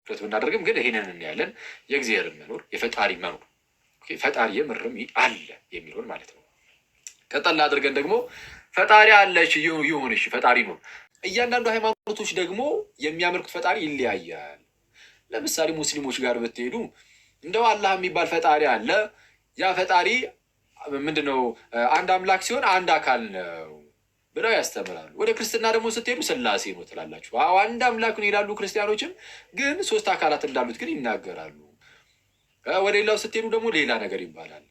ትኩረት ብናደርግም ግን ይሄንን እናያለን። የእግዚአብሔር መኖር የፈጣሪ መኖር ፈጣሪ የምርም አለ የሚለውን ማለት ነው። ቀጠል አድርገን ደግሞ ፈጣሪ አለች ይሁን እሺ ፈጣሪ ነው። እያንዳንዱ ሃይማኖቶች ደግሞ የሚያመልኩት ፈጣሪ ይለያያል። ለምሳሌ ሙስሊሞች ጋር ብትሄዱ እንደው አላህ የሚባል ፈጣሪ አለ። ያ ፈጣሪ ምንድነው? አንድ አምላክ ሲሆን አንድ አካል ነው ብለው ያስተምራሉ። ወደ ክርስትና ደግሞ ስትሄዱ ስላሴ ነው ትላላችሁ። አንድ አምላክ ነው ይላሉ ክርስቲያኖችም፣ ግን 3 አካላት እንዳሉት ግን ይናገራሉ። ወደ ሌላው ስትሄዱ ደግሞ ሌላ ነገር ይባላል።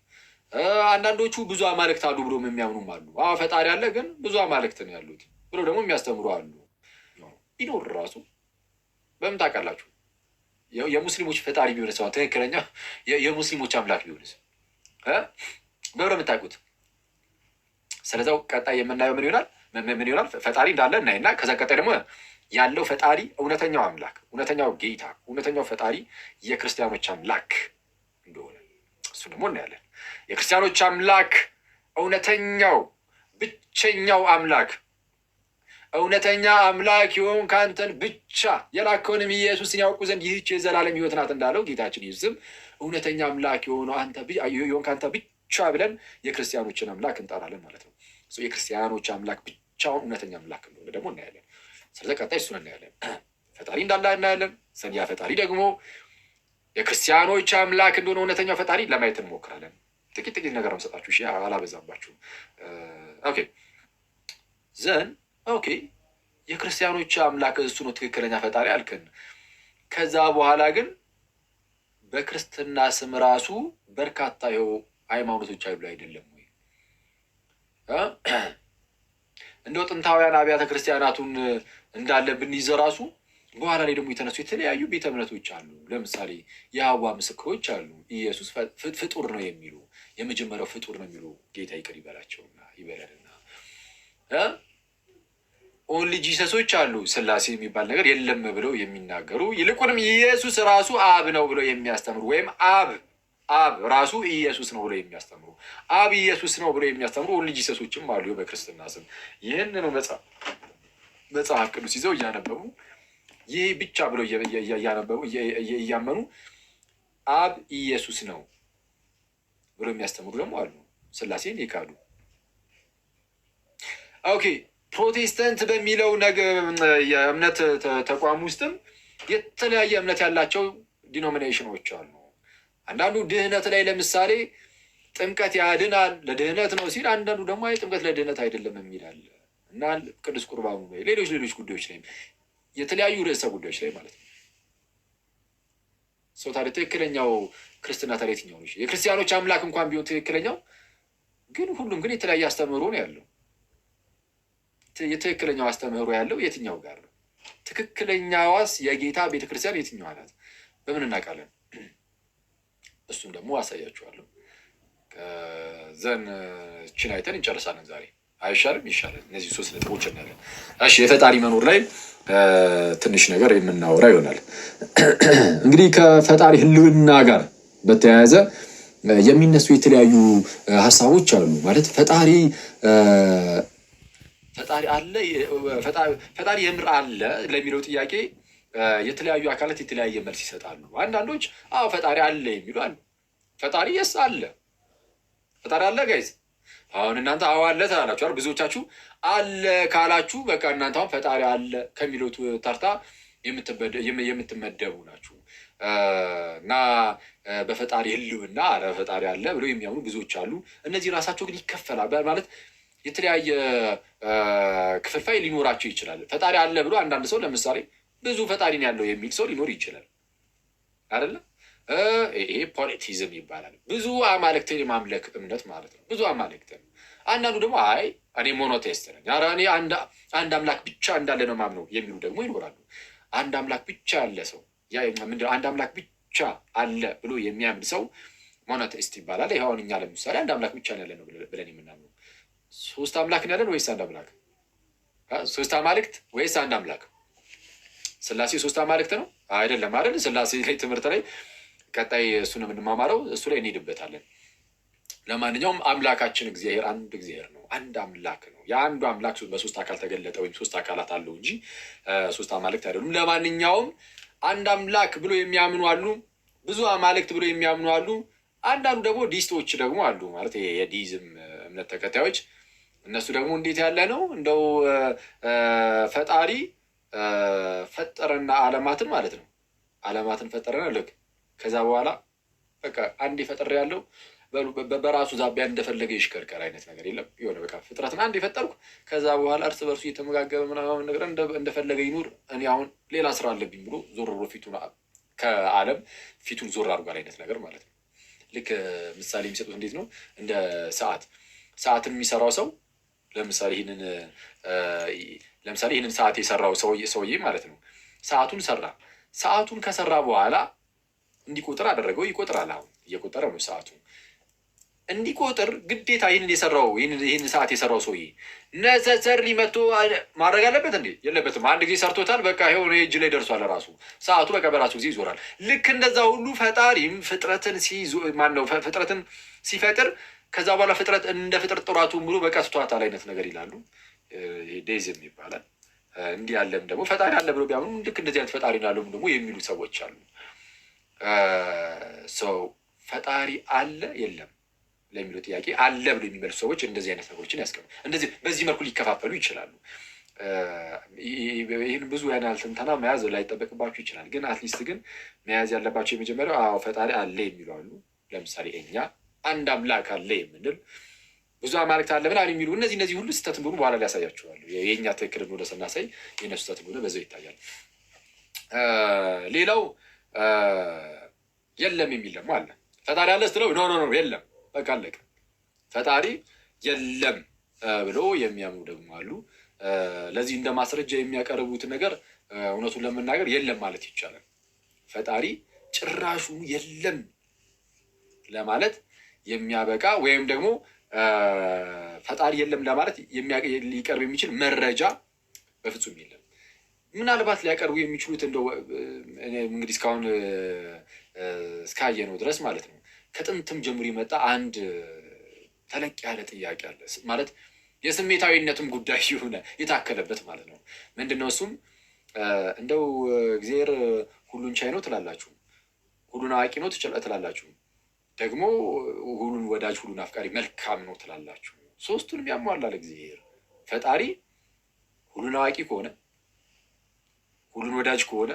አንዳንዶቹ ብዙ አማልክት አሉ ብሎ የሚያምኑም አሉ። ፈጣሪ አለ ግን ብዙ አማልክት ነው ያሉት ብሎ ደግሞ የሚያስተምሩ አሉ። ቢኖር ራሱ በምን ታውቃላችሁ? የሙስሊሞች ፈጣሪ ቢሆንስ ትክክለኛ የሙስሊሞች አምላክ ቢሆንስ በብረ የምታውቁት? ስለዚያው ቀጣይ የምናየው ምን ይሆናል? ፈጣሪ እንዳለ እናይና ከዛ ቀጣይ ደግሞ ያለው ፈጣሪ እውነተኛው አምላክ እውነተኛው ጌታ እውነተኛው ፈጣሪ የክርስቲያኖች አምላክ እንደሆነ እሱ ደግሞ እናያለን። የክርስቲያኖች አምላክ እውነተኛው ብቸኛው አምላክ እውነተኛ አምላክ የሆንክ አንተን ብቻ የላከውንም ኢየሱስን ያውቁ ዘንድ ይህች የዘላለም ሕይወት ናት እንዳለው ጌታችን ኢየሱስም እውነተኛ አምላክ የሆነው የሆንክ አንተ ብቻ ብለን የክርስቲያኖችን አምላክ እንጠራለን ማለት ነው። የክርስቲያኖች አምላክ ብቻውን እውነተኛ አምላክ እንደሆነ ደግሞ እናያለን። ስለዚህ ቀጣይ እሱን እናያለን። ፈጣሪ እንዳለ እናያለን። ያ ፈጣሪ ደግሞ የክርስቲያኖች አምላክ እንደሆነ እውነተኛው ፈጣሪ ለማየት እንሞክራለን። ጥቂት ነገር መሰጣችሁ፣ እሺ አላበዛባችሁም። ኦኬ የክርስቲያኖች አምላክ እሱ ነው ትክክለኛ ፈጣሪ አልክን። ከዛ በኋላ ግን በክርስትና ስም ራሱ በርካታ ሃይማኖቶች አይሉ አይደለም ወይ? እንደው ጥንታውያን አብያተ ክርስቲያናቱን እንዳለ ብንይዘ ራሱ በኋላ ላይ ደግሞ የተነሱ የተለያዩ ቤተ እምነቶች አሉ። ለምሳሌ የአዋ ምስክሮች አሉ። ኢየሱስ ፍጡር ነው የሚሉ የመጀመሪያው ፍጡር ነው የሚሉ ጌታ ይቅር ይበላቸውና ይበለንና ኦንሊ ጂሰሶች አሉ። ስላሴ የሚባል ነገር የለም ብለው የሚናገሩ ይልቁንም ኢየሱስ ራሱ አብ ነው ብለው የሚያስተምሩ ወይም አብ ራሱ ኢየሱስ ነው ብለው የሚያስተምሩ አብ ኢየሱስ ነው ብለው የሚያስተምሩ ኦንሊ ጂሰሶችም አሉ በክርስትና ስም። ይህንን መጽሐፍ ቅዱስ ይዘው እያነበቡ ይህ ብቻ ብለው እያነበቡ እያመኑ አብ ኢየሱስ ነው ብለው የሚያስተምሩ ደግሞ አሉ። ስላሴን ይካዱ። ኦኬ ፕሮቴስታንት በሚለው የእምነት ተቋም ውስጥም የተለያየ እምነት ያላቸው ዲኖሚኔሽኖች አሉ። አንዳንዱ ድህነት ላይ ለምሳሌ ጥምቀት ያድናል ለድህነት ነው ሲል፣ አንዳንዱ ደግሞ ጥምቀት ለድህነት አይደለም የሚላል እና ቅዱስ ቁርባኑ ላይ ሌሎች ጉዳዮች ላይ የተለያዩ ርዕሰ ጉዳዮች ላይ ማለት ነው። ሰው ታዲያ ትክክለኛው ክርስትና ታዲያ የትኛው ነው? የክርስቲያኖች አምላክ እንኳን ቢሆን ትክክለኛው ግን ሁሉም ግን የተለያየ አስተምህሮ ነው ያለው። የትክክለኛው አስተምህሮ ያለው የትኛው ጋር ነው? ትክክለኛዋስ የጌታ ቤተክርስቲያን የትኛዋ ናት? በምን እናውቃለን? እሱም ደግሞ አሳያችኋለሁ። ከዘን ችን አይተን እንጨርሳለን ዛሬ። አይሻልም? ይሻላል። እነዚህ 3 ነጥቦች እናያለን። እሺ የፈጣሪ መኖር ላይ ትንሽ ነገር የምናወራ ይሆናል። እንግዲህ ከፈጣሪ ህልውና ጋር በተያያዘ የሚነሱ የተለያዩ ሀሳቦች አሉ። ማለት ፈጣሪ አለ ፈጣሪ የምር አለ ለሚለው ጥያቄ የተለያዩ አካላት የተለያየ መልስ ይሰጣሉ። አንዳንዶች ፈጣሪ አለ የሚሉ አሉ። ፈጣሪ የስ አለ ፈጣሪ አለ ጋይዝ። አሁን እናንተ አለ ትላላችሁ አይደል? ብዙዎቻችሁ አለ ካላችሁ በቃ እናንተ አሁን ፈጣሪ አለ ከሚለው ተርታ የምትመደቡ ናችሁ እና በፈጣሪ ህልውና ፈጣሪ አለ ብለው የሚያምኑ ብዙዎች አሉ። እነዚህ ራሳቸው ግን ይከፈላል ማለት የተለያየ ክፍልፋይ ሊኖራቸው ይችላል። ፈጣሪ አለ ብሎ አንዳንድ ሰው ለምሳሌ ብዙ ፈጣሪ ነው ያለው የሚል ሰው ሊኖር ይችላል አይደለ? ይሄ ፖሊቲዝም ይባላል። ብዙ አማልክትን የማምለክ እምነት ማለት ነው። ብዙ አማልክትን። አንዳንዱ ደግሞ እኔ ሞኖቴስት ነኝ፣ እኔ አንድ አምላክ ብቻ እንዳለ ነው ማምነው የሚሉ ደግሞ ይኖራሉ። አንድ አምላክ ብቻ ያለ ሰው አንድ አምላክ ብቻ አለ ብሎ የሚያምን ሰው ሞኖቴስት ይባላል። ይኸውን እኛ ለምሳሌ አንድ አምላክ ብቻ ያለ ነው ብለን የምናምነው 3 አምላክ ያለን ወይስ አንድ አምላክ? 3 አማልክት ወይስ አንድ አምላክ? ስላሴ 3 አማልክት ነው አይደለም አይደል? ስላሴ ላይ ትምህርት ላይ ቀጣይ እሱን የምንማማረው እሱ ላይ እንሄድበታለን። ለማንኛውም አምላካችን እግዚአብሔር አንድ እግዚአብሔር ነው፣ አንድ አምላክ ነው። የአንዱ አምላክ በ3 አካል ተገለጠ ወይም 3 አካላት አለው እንጂ 3 አማልክት አይደሉም። ለማንኛውም አንድ አምላክ ብሎ የሚያምኑ አሉ፣ ብዙ አማልክት ብሎ የሚያምኑ አሉ። አንዳንዱ ደግሞ ዲስቶች ደግሞ አሉ፣ ማለት የዲዝም እምነት ተከታዮች። እነሱ ደግሞ እንዴት ያለ ነው እንደው ፈጣሪ ፈጠረና አለማትን ማለት ነው። አለማትን ፈጠረና ልክ ከዛ በኋላ በቃ አንድ የፈጠረ ያለው በራሱ ዛቢያ እንደፈለገ ይሽከርከር አይነት ነገር የለም። የሆነ በቃ ፍጥረትን አንድ የፈጠርኩ ከዛ በኋላ እርስ በርሱ እየተመጋገበ ምናምን ነገር እንደፈለገ ይኑር፣ እኔ አሁን ሌላ ስራ አለብኝ ብሎ ዞር ብሎ ፊቱን ከዓለም ፊቱን ዞር አድርጓል አይነት ነገር ማለት ነው። ልክ ምሳሌ የሚሰጡት እንዴት ነው? እንደ ሰዓትን የሚሰራው ሰው ለምሳሌ ይህንን ሰዓት የሰራው ሰውዬ ማለት ነው። ሰዓቱን ሰራ። ሰዓቱን ከሰራ በኋላ እንዲቆጥር አደረገው። ይቆጥራል። አሁን እየቆጠረ ነው ሰዓቱ እንዲቆጥር ግዴታ ይህን ሰዓት የሰራው ሰውዬ ነሰሰርሊ መጥቶ ማድረግ አለበት እንዴ? የለበትም። አንድ ጊዜ ሰርቶታል። በቃ ይኸው እጅ ላይ ደርሷል። ራሱ ሰዓቱ በቃ በራሱ ጊዜ ይዞራል። ልክ እንደዛ ሁሉ ፈጣሪም ፍጥረትን ሲፈጥር ከዛ በኋላ ፍጥረት እንደ ፍጥረት ጥራቱ ሙሉ በቃ ስቷታል አይነት ነገር ይላሉ። ዴዝም ይባላል። እንዲህ ያለም ደግሞ ፈጣሪ አለ ብሎ ቢያምኑ ልክ እንደዚህ አይነት ፈጣሪ ናለም ደግሞ የሚሉ ሰዎች አሉ። ሰው ፈጣሪ አለ የለም ለሚለው ጥያቄ አለ ብሎ የሚመልሱ ሰዎች እንደዚህ አይነት ነገሮችን ያስቀምጡ። እንደዚህ በዚህ መልኩ ሊከፋፈሉ ይችላሉ። ይህን ብዙ ያናል ትንተና መያዝ ላይጠበቅባችሁ ይችላል። ግን አትሊስት ግን መያዝ ያለባቸው የመጀመሪያው አዎ ፈጣሪ አለ የሚሉ አሉ። ለምሳሌ እኛ አንድ አምላክ አለ የምንል፣ ብዙ አማልክት አለ ምናምን የሚሉ እነዚህ ሁሉ ስህተት እንደሆኑ በኋላ ሊያሳያችኋሉ። የእኛ ትክክል እንደሆነ ስናሳይ የእነሱ ስህተት እንደሆነ በዛው ይታያል። ሌላው የለም የሚል ደግሞ አለ። ፈጣሪ አለ ስትለው ኖ የለም በቃ አለቀ። ፈጣሪ የለም ብሎ የሚያምኑ ደግሞ አሉ። ለዚህ እንደ ማስረጃ የሚያቀርቡት ነገር እውነቱን ለመናገር የለም ማለት ይቻላል። ፈጣሪ ጭራሹ የለም ለማለት የሚያበቃ ወይም ደግሞ ፈጣሪ የለም ለማለት ሊቀርብ የሚችል መረጃ በፍጹም የለም። ምናልባት ሊያቀርቡ የሚችሉት እንደው እንግዲህ እስካሁን እስካየነው ድረስ ማለት ነው ከጥንትም ጀምሮ የመጣ አንድ ተለቅ ያለ ጥያቄ አለ። ማለት የስሜታዊነትም ጉዳይ የሆነ የታከለበት ማለት ነው። ምንድነው እሱም? እንደው እግዚአብሔር ሁሉን ቻይ ነው ትላላችሁ፣ ሁሉን አዋቂ ነው ትላላችሁ፣ ደግሞ ሁሉን ወዳጅ፣ ሁሉን አፍቃሪ፣ መልካም ነው ትላላችሁ። ሶስቱንም ያሟላል እግዚአብሔር። ፈጣሪ ሁሉን አዋቂ ከሆነ፣ ሁሉን ወዳጅ ከሆነ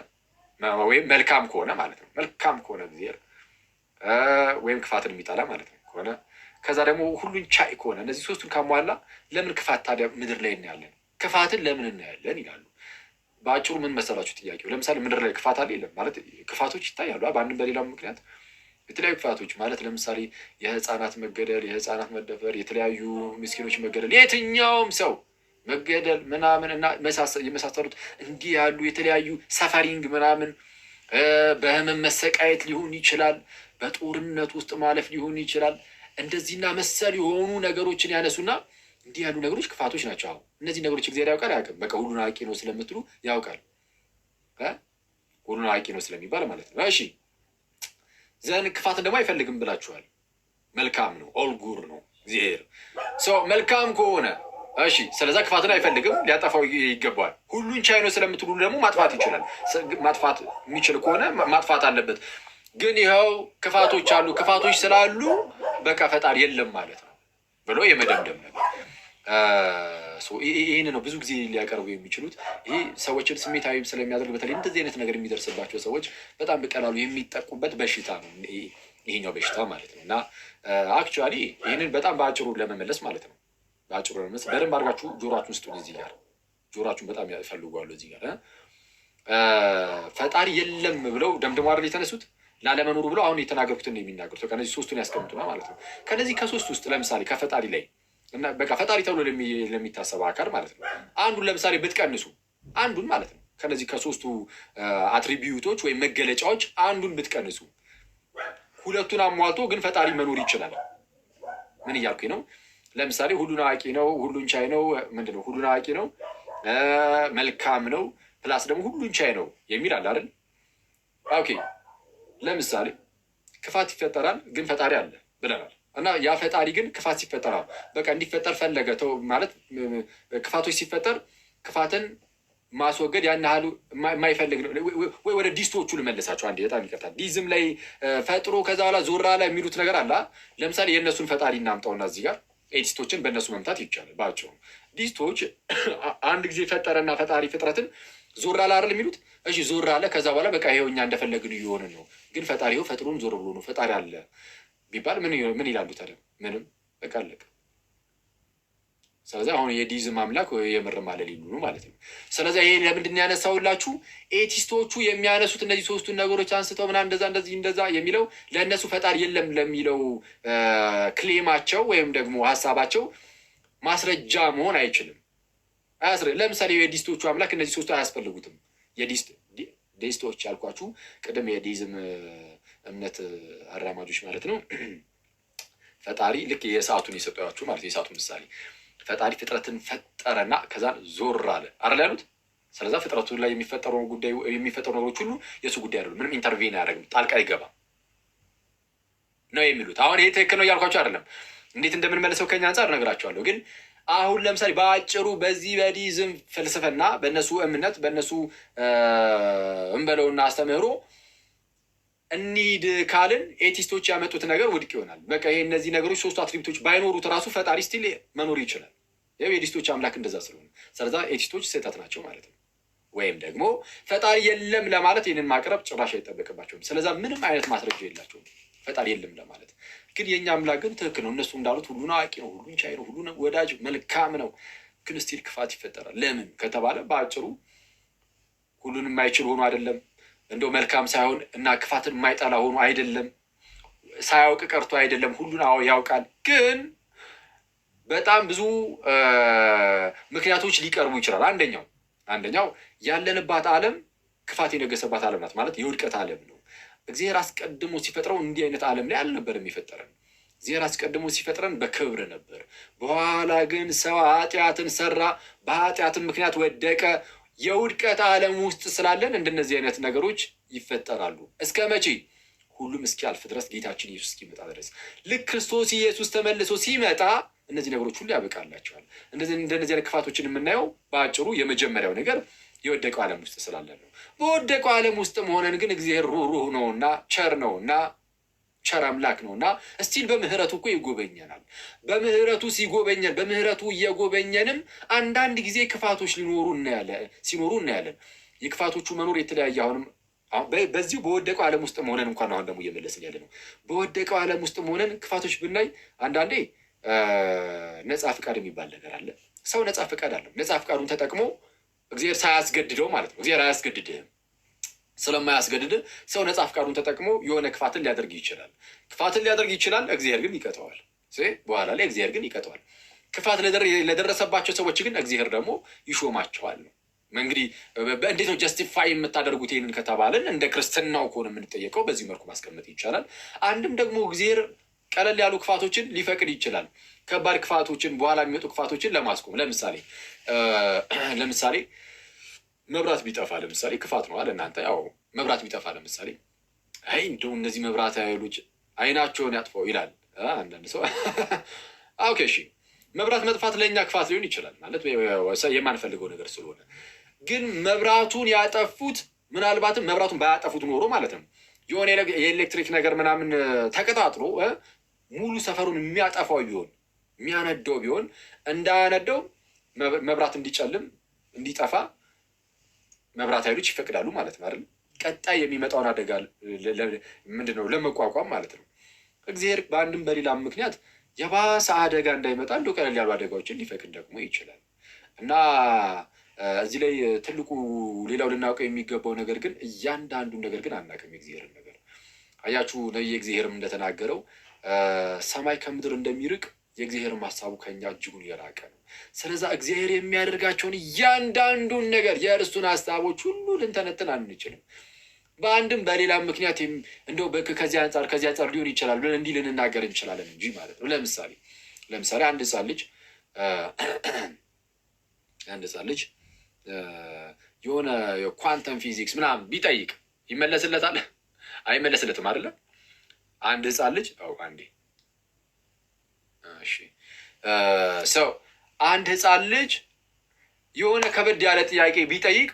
ወይም መልካም ከሆነ ማለት ነው። መልካም ከሆነ እግዚአብሔር ወይም ክፋትን የሚጠላ ማለት ነው ከሆነ፣ ከዛ ደግሞ ሁሉን ቻይ ከሆነ፣ እነዚህ ሶስቱን ካሟላ ለምን ክፋት ታዲያ ምድር ላይ እናያለን? ክፋትን ለምን እናያለን ይላሉ። በአጭሩ ምን መሰላችሁ ጥያቄው? ለምሳሌ ምድር ላይ ክፋት አለ የለም? ማለት ክፋቶች ይታያሉ በአንድም በሌላም ምክንያት የተለያዩ ክፋቶች ማለት ለምሳሌ የህፃናት መገደል፣ የህፃናት መደፈር፣ የተለያዩ ምስኪኖች መገደል፣ የትኛውም ሰው መገደል ምናምን እና የመሳሰሉት እንዲህ ያሉ የተለያዩ ሰፈሪንግ ምናምን፣ በህመም መሰቃየት ሊሆን ይችላል፣ በጦርነት ውስጥ ማለፍ ሊሆን ይችላል። እንደዚህና መሰል የሆኑ ነገሮችን ያነሱና እንዲህ ያሉ ነገሮች ክፋቶች ናቸው። አሁን እነዚህ ነገሮች እግዚአብሔር ያውቃል አያውቅም? በቃ ሁሉን አዋቂ ነው ስለምትሉ ያውቃል። ሁሉን አዋቂ ነው ስለሚባል ማለት ነው። እሺ ዘን ክፋትን ደግሞ አይፈልግም ብላችኋል። መልካም ነው፣ ኦልጉር ነው እግዚአብሔር። መልካም ከሆነ እሺ፣ ስለዛ ክፋትን አይፈልግም፣ ሊያጠፋው ይገባዋል። ሁሉን ቻይ ነው ስለምትሉ ደግሞ ማጥፋት ይችላል። ማጥፋት የሚችል ከሆነ ማጥፋት አለበት። ግን ይኸው ክፋቶች አሉ፣ ክፋቶች ስላሉ በቃ ፈጣሪ የለም ማለት ነው ብሎ የመደምደም ነገር። ይህን ነው ብዙ ጊዜ ሊያቀርቡ የሚችሉት። ይህ ሰዎችን ስሜታዊ ስለሚያደርግ በተለይ እንደዚህ አይነት ነገር የሚደርስባቸው ሰዎች በጣም በቀላሉ የሚጠቁበት በሽታ ነው ይሄኛው በሽታ ማለት ነው። እና አክቹዋሊ ይህንን በጣም በአጭሩ ለመመለስ ማለት ነው፣ በአጭሩ ለመመለስ በደንብ አድርጋችሁ ጆሯችሁን ስጡን። እዚህ ጋር ጆሯችሁን በጣም ያፈልጓሉ። እዚህ ጋር ፈጣሪ የለም ብለው ደምድሞ አይደል የተነሱት ላለመኖሩ ብለው አሁን የተናገሩትን ነው የሚናገሩት። ከነዚህ ሶስቱን ያስቀምጡና ማለት ነው። ከነዚህ ከሶስት ውስጥ ለምሳሌ ከፈጣሪ ላይ እና በቃ ፈጣሪ ተብሎ ለሚታሰበው አካል ማለት ነው አንዱን ለምሳሌ ብትቀንሱ፣ አንዱን ማለት ነው ከነዚህ ከሶስቱ አትሪቢዩቶች ወይም መገለጫዎች አንዱን ብትቀንሱ፣ ሁለቱን አሟልቶ ግን ፈጣሪ መኖር ይችላል። ምን እያልኩኝ ነው? ለምሳሌ ሁሉን አዋቂ ነው፣ ሁሉን ቻይ ነው፣ ምንድን ነው ሁሉን አዋቂ ነው፣ መልካም ነው፣ ፕላስ ደግሞ ሁሉን ቻይ ነው የሚል አለ አይደል? ኦኬ ለምሳሌ ክፋት ይፈጠራል ግን ፈጣሪ አለ ብለናል። እና ያ ፈጣሪ ግን ክፋት ሲፈጠራል በቃ እንዲፈጠር ፈለገ ማለት ክፋቶች ሲፈጠር ክፋትን ማስወገድ ያን ያህል የማይፈልግ ነው። ወይ ወደ ዲስቶቹ ልመለሳቸው አንዴ፣ በጣም ይቀርታል። ዲዝም ላይ ፈጥሮ ከዛ በኋላ ዞራ ላይ የሚሉት ነገር አለ። ለምሳሌ የእነሱን ፈጣሪ እናምጣውና እዚህ ጋር ኤቲስቶችን በእነሱ መምታት ይቻላል። ባጭሩ ዲስቶች አንድ ጊዜ ፈጠረና ፈጣሪ ፍጥረትን ዞራ ላይ አይደል የሚሉት? እሺ ዞራ አለ። ከዛ በኋላ በቃ ይኸው እኛ እንደፈለግን እየሆንን ነው። ግን ፈጣሪ ይኸው ፈጥሮን ዞር ብሎ ነው ፈጣሪ አለ ቢባል ምን ይላሉ ታዲያ? ምንም በቃ አለቀ። ስለዚህ አሁን የዲዝም አምላክ የምርም አለ ሊሉ ነው ማለት ነው። ስለዚህ ይሄ ለምንድን ነው ያነሳውላችሁ? ኤቲስቶቹ የሚያነሱት እነዚህ ሶስቱን ነገሮች አንስተው ምናምን እንደዛ የሚለው ለእነሱ ፈጣሪ የለም ለሚለው ክሌማቸው ወይም ደግሞ ሀሳባቸው ማስረጃ መሆን አይችልም። ለምሳሌ የዲስቶቹ አምላክ እነዚህ ሶስቱ አያስፈልጉትም። ዲስቶች ያልኳችሁ ቅድም የዲዝም እምነት አራማጆች ማለት ነው። ፈጣሪ ልክ የሰዓቱን የሰጧችሁ ማለት የሰዓቱን ምሳሌ ፈጣሪ ፍጥረትን ፈጠረና ከዛን ዞር አለ አይደል ያሉት። ስለዛ ፍጥረቱ ላይ የሚፈጠሩ ነገሮች ሁሉ የእሱ ጉዳይ አይደሉም። ምንም ኢንተርቬን አያደርግም፣ ጣልቃ አይገባም ነው የሚሉት። አሁን ይሄ ትክክል ነው እያልኳቸው አይደለም። እንዴት እንደምንመለሰው ከኛ አንጻር እነግራቸዋለሁ። ግን አሁን ለምሳሌ በአጭሩ በዚህ በዲዝም ፍልስፍና በእነሱ እምነት በእነሱ እንበለውና አስተምህሮ እንሂድ ካልን ኤቲስቶች ያመጡት ነገር ውድቅ ይሆናል። በቃ ይሄ እነዚህ ነገሮች ሶስቱ አትሪቢቶች ባይኖሩት ራሱ ፈጣሪ ስቲል መኖር ይችላል። ይኸው የዲስቶች አምላክ እንደዛ ስለሆነ ስለዛ ኤቲስቶች ስህተት ናቸው ማለት ነው። ወይም ደግሞ ፈጣሪ የለም ለማለት ይህንን ማቅረብ ጭራሽ አይጠበቅባቸውም። ስለዛ ምንም አይነት ማስረጃ የላቸውም ፈጣሪ የለም ለማለት። ግን የእኛ አምላክ ግን ትክክል ነው። እነሱ እንዳሉት ሁሉን አዋቂ ነው፣ ሁሉን ቻይ ነው፣ ሁሉን ወዳጅ መልካም ነው። ግን ስቲል ክፋት ይፈጠራል። ለምን ከተባለ በአጭሩ ሁሉን የማይችል ሆኖ አይደለም፣ እንደው መልካም ሳይሆን እና ክፋትን የማይጠላ ሆኖ አይደለም፣ ሳያውቅ ቀርቶ አይደለም፣ ሁሉን ያውቃል። ግን በጣም ብዙ ምክንያቶች ሊቀርቡ ይችላል። አንደኛው ያለንባት ዓለም ክፋት የነገሰባት ዓለም ናት ማለት የውድቀት ዓለም ነው። እግዚአብሔር አስቀድሞ ሲፈጥረው እንዲህ አይነት ዓለም ላይ አልነበረም የፈጠረን። እግዚአብሔር አስቀድሞ ሲፈጥረን በክብር ነበር። በኋላ ግን ሰው ኃጢአትን ሰራ፣ በኃጢአትን ምክንያት ወደቀ። የውድቀት ዓለም ውስጥ ስላለን እንደነዚህ አይነት ነገሮች ይፈጠራሉ። እስከ መቼ? ሁሉም እስኪያልፍ ድረስ፣ ጌታችን ኢየሱስ እስኪመጣ ድረስ። ልክ ክርስቶስ ኢየሱስ ተመልሶ ሲመጣ እነዚህ ነገሮች ሁሉ ያበቃላቸዋል። እንደነዚህ አይነት ክፋቶችን የምናየው በአጭሩ የመጀመሪያው ነገር የወደቀው ዓለም ውስጥ ስላለን ነው። በወደቀው ዓለም ውስጥም ሆነን ግን እግዚአብሔር ሩህሩህ ነውና ቸር ነውና ቸር አምላክ ነውና እስቲል በምህረቱ እኮ ይጎበኘናል። በምህረቱ ሲጎበኘን በምህረቱ እየጎበኘንም አንዳንድ ጊዜ ክፋቶች ሲኖሩ እናያለን። የክፋቶቹ መኖር የተለያየ አሁንም በዚሁ በወደቀው ዓለም ውስጥ ሆነን እንኳን አሁን ደግሞ እየመለስን ያለ ነው። በወደቀው ዓለም ውስጥ ሆነን ክፋቶች ብናይ አንዳንዴ ነፃ ፍቃድ የሚባል ነገር አለ። ሰው ነፃ ፍቃድ አለው። ነፃ ፍቃዱን ተጠቅሞ እግዚአብሔር ሳያስገድደው ማለት ነው። እግዚአብሔር አያስገድድህም። ስለማያስገድድ ሰው ነፃ ፍቃዱን ተጠቅሞ የሆነ ክፋትን ሊያደርግ ይችላል። እግዚአብሔር ግን ይቀጠዋል። በኋላ ላይ እግዚአብሔር ግን ይቀጠዋል። ክፋት ለደረሰባቸው ሰዎች ግን እግዚአብሔር ደግሞ ይሾማቸዋል ነው። እንግዲህ እንዴት ነው ጀስቲፋይ የምታደርጉት ይህንን ከተባለን እንደ ክርስትናው ከሆነ የምንጠየቀው በዚህ መልኩ ማስቀመጥ ይቻላል። አንድም ደግሞ እግዚአብሔር ቀለል ያሉ ክፋቶችን ሊፈቅድ ይችላል። ከባድ ክፋቶችን በኋላ የሚመጡ ክፋቶችን ለማስቆም ለምሳሌ መብራት ቢጠፋ ለምሳሌ ክፋት ነው አለ እናንተ። ያው መብራት ቢጠፋ ለምሳሌ አይ እንደው እነዚህ መብራት ኃይሎች አይናቸውን ያጥፈው ይላል አንዳንድ ሰው። ኦኬ እሺ፣ መብራት መጥፋት ለእኛ ክፋት ሊሆን ይችላል ማለት የማንፈልገው ነገር ስለሆነ። ግን መብራቱን ያጠፉት ምናልባትም መብራቱን ባያጠፉት ኖሮ ማለት ነው የሆነ የኤሌክትሪክ ነገር ምናምን ተቀጣጥሎ ሙሉ ሰፈሩን የሚያጠፋው ቢሆን የሚያነደው ቢሆን እንዳያነደው መብራት እንዲጨልም እንዲጠፋ መብራት ኃይሎች ይፈቅዳሉ ማለት ነው አይደል? ቀጣይ የሚመጣውን አደጋ ምንድነው ለመቋቋም ማለት ነው። እግዚአብሔር በአንድም በሌላም ምክንያት የባሰ አደጋ እንዳይመጣ እንደው ቀለል ያሉ አደጋዎችን ሊፈቅድ ደግሞ ይችላል። እና እዚህ ላይ ትልቁ ሌላው ልናውቀው የሚገባው ነገር ግን እያንዳንዱን ነገር ግን አናውቅም። የእግዚአብሔርን ነገር አያችሁ፣ ነቢየ እግዚአብሔርም እንደተናገረው ሰማይ ከምድር እንደሚርቅ የእግዚአብሔርም ሀሳቡ ከኛ እጅጉን የራቀ ነው። ስለዛ እግዚአብሔር የሚያደርጋቸውን እያንዳንዱን ነገር የእርሱን ሀሳቦች ሁሉ ልንተነትን አንችልም። በአንድም በሌላም ምክንያት እንደው ከዚህ አንጻር ሊሆን ይችላል ብለን እንዲህ ልንናገር እንችላለን እንጂ ማለት ነው። ለምሳሌ አንድ ህፃን ልጅ የሆነ የኳንተም ፊዚክስ ምናምን ቢጠይቅ ይመለስለታል? አይመለስለትም አይደለም። አንድ ህፃን ልጅ አንድ ህፃን ልጅ የሆነ ከበድ ያለ ጥያቄ ቢጠይቅ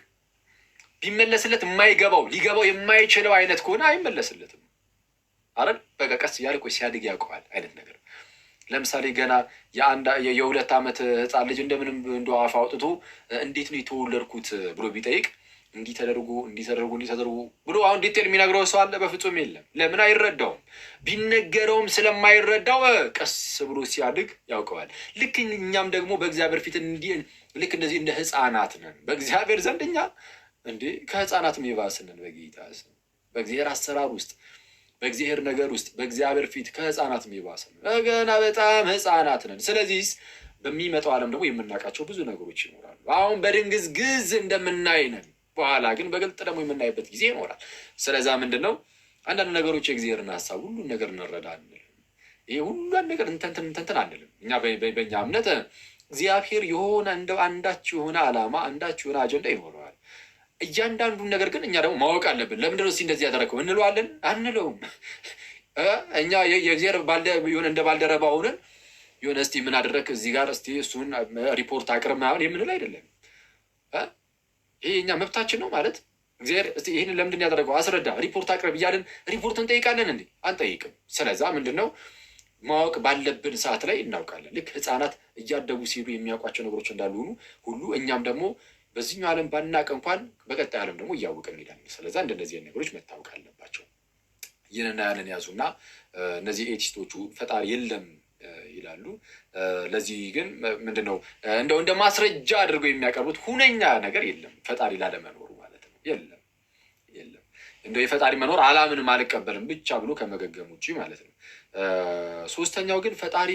ቢመለስለት የማይገባው ሊገባው የማይችለው አይነት ከሆነ አይመለስለትም አይደል? በቃ ቀስ እያለ ቆይ ሲያድግ ያውቀዋል አይነት ነገር። ለምሳሌ ገና የ2 ዓመት ህፃን ልጅ እንደምንም እንደ አፍ አውጥቶ እንዴት ነው የተወለድኩት ብሎ ቢጠይቅ እንዲተደርጉ ብሎ አሁን ዲቴል የሚነግረው ሰው አለ? በፍጹም የለም። ለምን? አይረዳውም። ቢነገረውም ስለማይረዳው ቀስ ብሎ ሲያድግ ያውቀዋል። ልክ እኛም ደግሞ በእግዚአብሔር ፊት ልክ እንደዚህ እንደ ህፃናት ነን በእግዚአብሔር ዘንድ። እኛ እንዴ ከህፃናት የባስንን በጌታ ስም በእግዚአብሔር አሰራር ውስጥ በእግዚአብሔር ነገር ውስጥ በእግዚአብሔር ፊት ከህፃናት የባስንን ገና በጣም ህፃናት ነን። ስለዚህ በሚመጣው ዓለም ደግሞ የምናውቃቸው ብዙ ነገሮች ይኖራሉ። አሁን በድንግዝግዝ እንደምናይ ነን። በኋላ ግን በግልጥ ደግሞ የምናይበት ጊዜ ይኖራል። ስለዛ ምንድን ነው አንዳንድ ነገሮች የእግዚአብሔርን ሀሳብ ሁሉን ነገር እንረዳ አንልም። ይሄ ሁሉን ነገር እንተንትን አንልም። እኛ በእኛ እምነት እግዚአብሔር የሆነ እንደው አንዳች የሆነ ዓላማ አንዳች የሆነ አጀንዳ ይኖረዋል። እያንዳንዱን ነገር ግን እኛ ደግሞ ማወቅ አለብን። ለምንድነው እስኪ እንደዚህ ያደረገው እንለዋለን? አንለውም። እኛ የእግዚአብሔር እንደ ባልደረባ ሆነን የሆነ እስቲ ምን አደረግ እዚህ ጋር እስቲ እሱን ሪፖርት አቅርብ ምናምን የምንል አይደለም። ይሄ እኛ መብታችን ነው ማለት እግዚአብሔር እስቲ ይህንን ለምንድን ያደረገው አስረዳ፣ ሪፖርት አቅርብ እያልን ሪፖርት እንጠይቃለን እንዴ? አንጠይቅም። ስለዛ ምንድን ነው ማወቅ ባለብን ሰዓት ላይ እናውቃለን። ልክ ህፃናት እያደጉ ሲሉ የሚያውቋቸው ነገሮች እንዳሉ ሁሉ እኛም ደግሞ በዚህኛው ዓለም ባናቅ እንኳን በቀጣይ ዓለም ደግሞ እያወቅን እንሄዳለን። ስለዛ እንደነዚህ ነገሮች መታወቅ አለባቸው። ይህንና ያንን ያዙና እነዚህ ኤቲስቶቹ ፈጣሪ የለም ይላሉ። ለዚህ ግን ምንድነው እንደው እንደ ማስረጃ አድርገው የሚያቀርቡት ሁነኛ ነገር የለም ፈጣሪ ላለመኖሩ ማለት ነው። የለም እንደው የፈጣሪ መኖር አላምንም አልቀበልም ብቻ ብሎ ከመገገም ውጭ ማለት ነው። ሶስተኛው ግን ፈጣሪ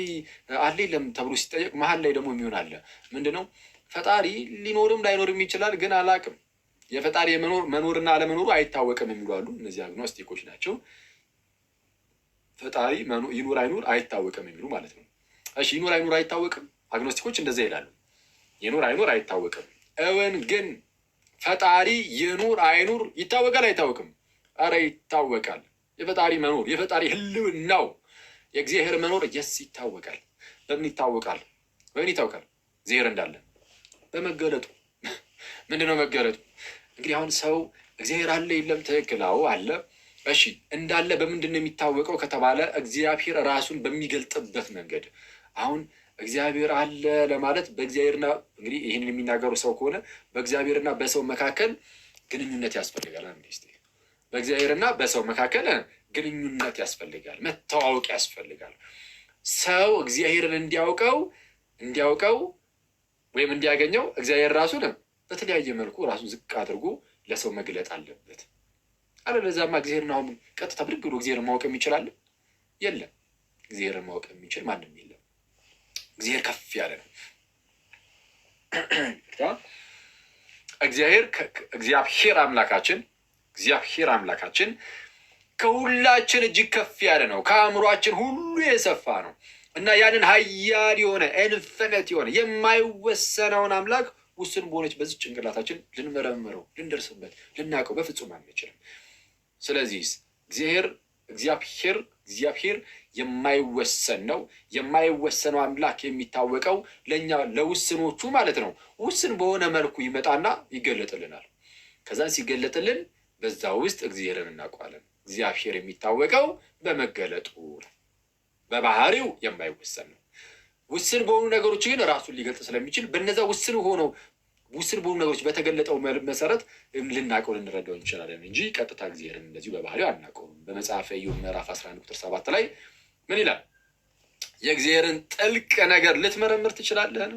አለ የለም ተብሎ ሲጠየቅ መሀል ላይ ደግሞ የሚሆን አለ። ምንድነው ፈጣሪ ሊኖርም ላይኖርም ይችላል ግን አላቅም፣ የፈጣሪ መኖርና አለመኖሩ አይታወቅም የሚሉ አሉ። እነዚህ አግኖስቲኮች ናቸው። ፈጣሪ ይኑር አይኑር አይታወቅም የሚሉ ማለት ነው። እሺ ይኑር አይኑር አይታወቅም፣ አግኖስቲኮች እንደዛ ይላሉ። ይኑር አይኑር አይታወቅም። እውን ግን ፈጣሪ ይኑር አይኑር ይታወቃል አይታወቅም? አረ ይታወቃል። የፈጣሪ መኖር የፈጣሪ ህልውናው የእግዚአብሔር መኖር የስ ይታወቃል። በምን ይታወቃል? በምን ይታወቃል? እግዚአብሔር እንዳለ በመገለጡ። ምንድነው መገለጡ? እንግዲህ አሁን ሰው እግዚአብሔር አለ የለም? ትክክል፣ አዎ አለ። እሺ እንዳለ በምንድን ነው የሚታወቀው ከተባለ እግዚአብሔር ራሱን በሚገልጥበት መንገድ። አሁን እግዚአብሔር አለ ለማለት በእግዚአብሔርና እንግዲህ ይህንን የሚናገሩ ሰው ከሆነ በእግዚአብሔርና በሰው መካከል ግንኙነት ያስፈልጋል። አንስቴ በእግዚአብሔርና በሰው መካከል ግንኙነት ያስፈልጋል፣ መተዋወቅ ያስፈልጋል። ሰው እግዚአብሔርን እንዲያውቀው ወይም እንዲያገኘው እግዚአብሔር ራሱን በተለያየ መልኩ ራሱን ዝቅ አድርጎ ለሰው መግለጥ አለበት። አለበለዚያማ እግዚአብሔርን አሁን ቀጥታ ብድግ ብሎ እግዚአብሔርን ማወቅ የሚችላል? የለም። እግዚአብሔርን ማወቅ የሚችል ማንም የለም። እግዚአብሔር ከፍ ያለ ነው። እግዚአብሔር አምላካችን ከሁላችን እጅግ ከፍ ያለ ነው። ከአእምሯችን ሁሉ የሰፋ ነው እና ያንን ኃያል የሆነ ኢንፊኒት የሆነ የማይወሰነውን አምላክ ውስን በሆነች በዚህ ጭንቅላታችን ልንመረምረው፣ ልንደርስበት፣ ልናውቀው በፍጹም አንችልም። ስለዚህ እግዚአብሔር የማይወሰን ነው። የማይወሰነው አምላክ የሚታወቀው ለእኛ ለውስኖቹ ማለት ነው። ውስን በሆነ መልኩ ይመጣና ይገለጥልናል። ከዛን ሲገለጥልን በዛ ውስጥ እግዚአብሔርን እናውቀዋለን። እግዚአብሔር የሚታወቀው በመገለጡ በባህሪው የማይወሰን ነው። ውስን በሆኑ ነገሮች ግን ራሱን ሊገልጥ ስለሚችል በነዛ ውስን በሆኑ ነገሮች በተገለጠው መሰረት ልናውቀው ልንረዳው እንችላለን እንጂ ቀጥታ እግዚአብሔርን እንደዚሁ በባህሪው አናውቀውም። በመጽሐፈ ኢዮብ ምዕራፍ 11 ቁጥር 7 ላይ ምን ይላል? የእግዚአብሔርን ጥልቅ ነገር ልትመረምር ትችላለህን?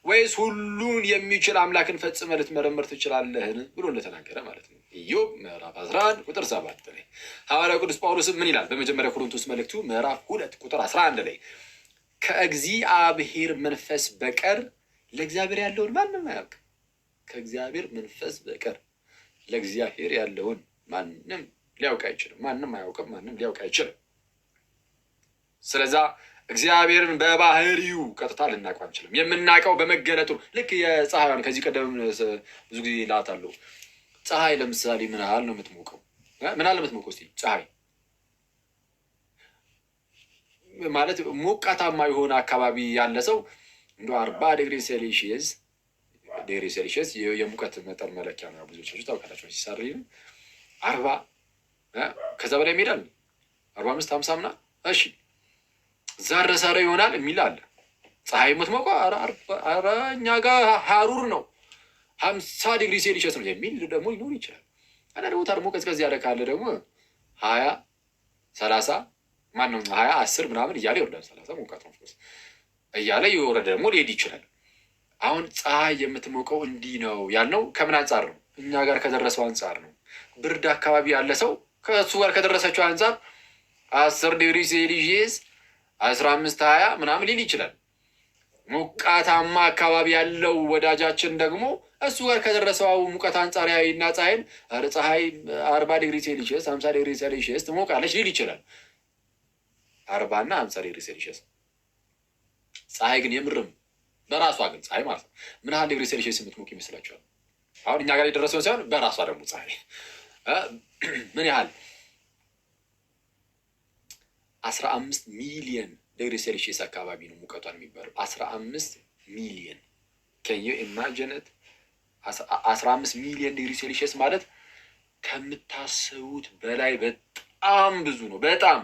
ወይስ ሁሉን የሚችል አምላክን ፈጽመ ልትመረምር ትችላለህን ብሎ እንደተናገረ ማለት ነው። ኢዮብ ምዕራፍ 11 ቁጥር 7 ላይ ሐዋርያው ቅዱስ ጳውሎስ ምን ይላል? በመጀመሪያ ቆሮንቶስ መልእክቱ ምዕራፍ 2 ቁጥር 11 ላይ ከእግዚአብሔር መንፈስ በቀር ለእግዚአብሔር ያለውን ማንም አያውቅም። ከእግዚአብሔር መንፈስ በቀር ለእግዚአብሔር ያለውን ማንም ሊያውቅ አይችልም። ማንም አያውቅም፣ ማንም ሊያውቅ አይችልም። ስለዛ እግዚአብሔርን በባህሪው ቀጥታ ልናውቀው አንችልም። የምናውቀው በመገለጡ ልክ የፀሐይን ከዚህ ቀደም ብዙ ጊዜ እላታለሁ። ፀሐይ ለምሳሌ ምን ያህል ነው የምትሞቀው? ምን ያህል የምትሞቀው? እስኪ ፀሐይ ማለት ሞቃታማ የሆነ አካባቢ ያለ ሰው እንደ 40 ዲግሪ ሴልሺየስ ዲግሪ ሴልሺየስ የሙቀት መጠን መለኪያ ነው። ብዙዎቻችሁ ታውቃላችሁ። ሲሰሪ 40 ከዛ በላይ ይሄዳል 45 50 ምናምን። እሺ ዛረሳረ ይሆናል የሚል አለ። ፀሐይ የምትሞቀው ኧረ እኛ ጋር ሀሩር ነው 50 ዲግሪ ሴልሺየስ ነው የሚል ደግሞ ሊኖር ይችላል። እና ደግሞ ታድሞ ቀዝቀዝ ያለ ካለ ደግሞ 20 30 ማነው 20 10 ምናምን እያለ ይወርዳል። 30 ሞቃት ነው እያለ የወረደ ደግሞ ሊሄድ ይችላል። አሁን ፀሐይ የምትሞቀው እንዲህ ነው ያልነው ከምን አንጻር ነው? እኛ ጋር ከደረሰው አንጻር ነው። ብርድ አካባቢ ያለ ሰው ከእሱ ጋር ከደረሰችው አንጻር 10 ዲግሪ ሴልሺየስ 15 20 ምናምን ሊል ይችላል። ሞቃታማ አካባቢ ያለው ወዳጃችን ደግሞ እሱ ጋር ከደረሰው ሙቀት አንጻር ያይና ፀሐይን ፀሐይ 40 ዲግሪ ሴልሺየስ 50 ዲግሪ ሴልሺየስ ትሞቃለች ሊል ይችላል። 40 እና 50 ዲግሪ ሴልሺየስ። ፀሐይ ግን የምርም በራሷ ግን ፀሐይ ማለት ነው ምን ያህል ዲግሪ ሴልሺየስ የምትሞቅ ይመስላችኋል? አሁን እኛ ጋር የደረሰው ሳይሆን በራሷ ደግሞ ፀሐይ ምን ያህል 15 ሚሊዮን ዲግሪ ሴልሺየስ አካባቢ ነው ሙቀቷን የሚባለው። 15 ሚሊዮን ከዩ ኢማጂነት 15 ሚሊዮን ዲግሪ ሴልሺየስ ማለት ከምታስቡት በላይ በጣም ብዙ ነው። በጣም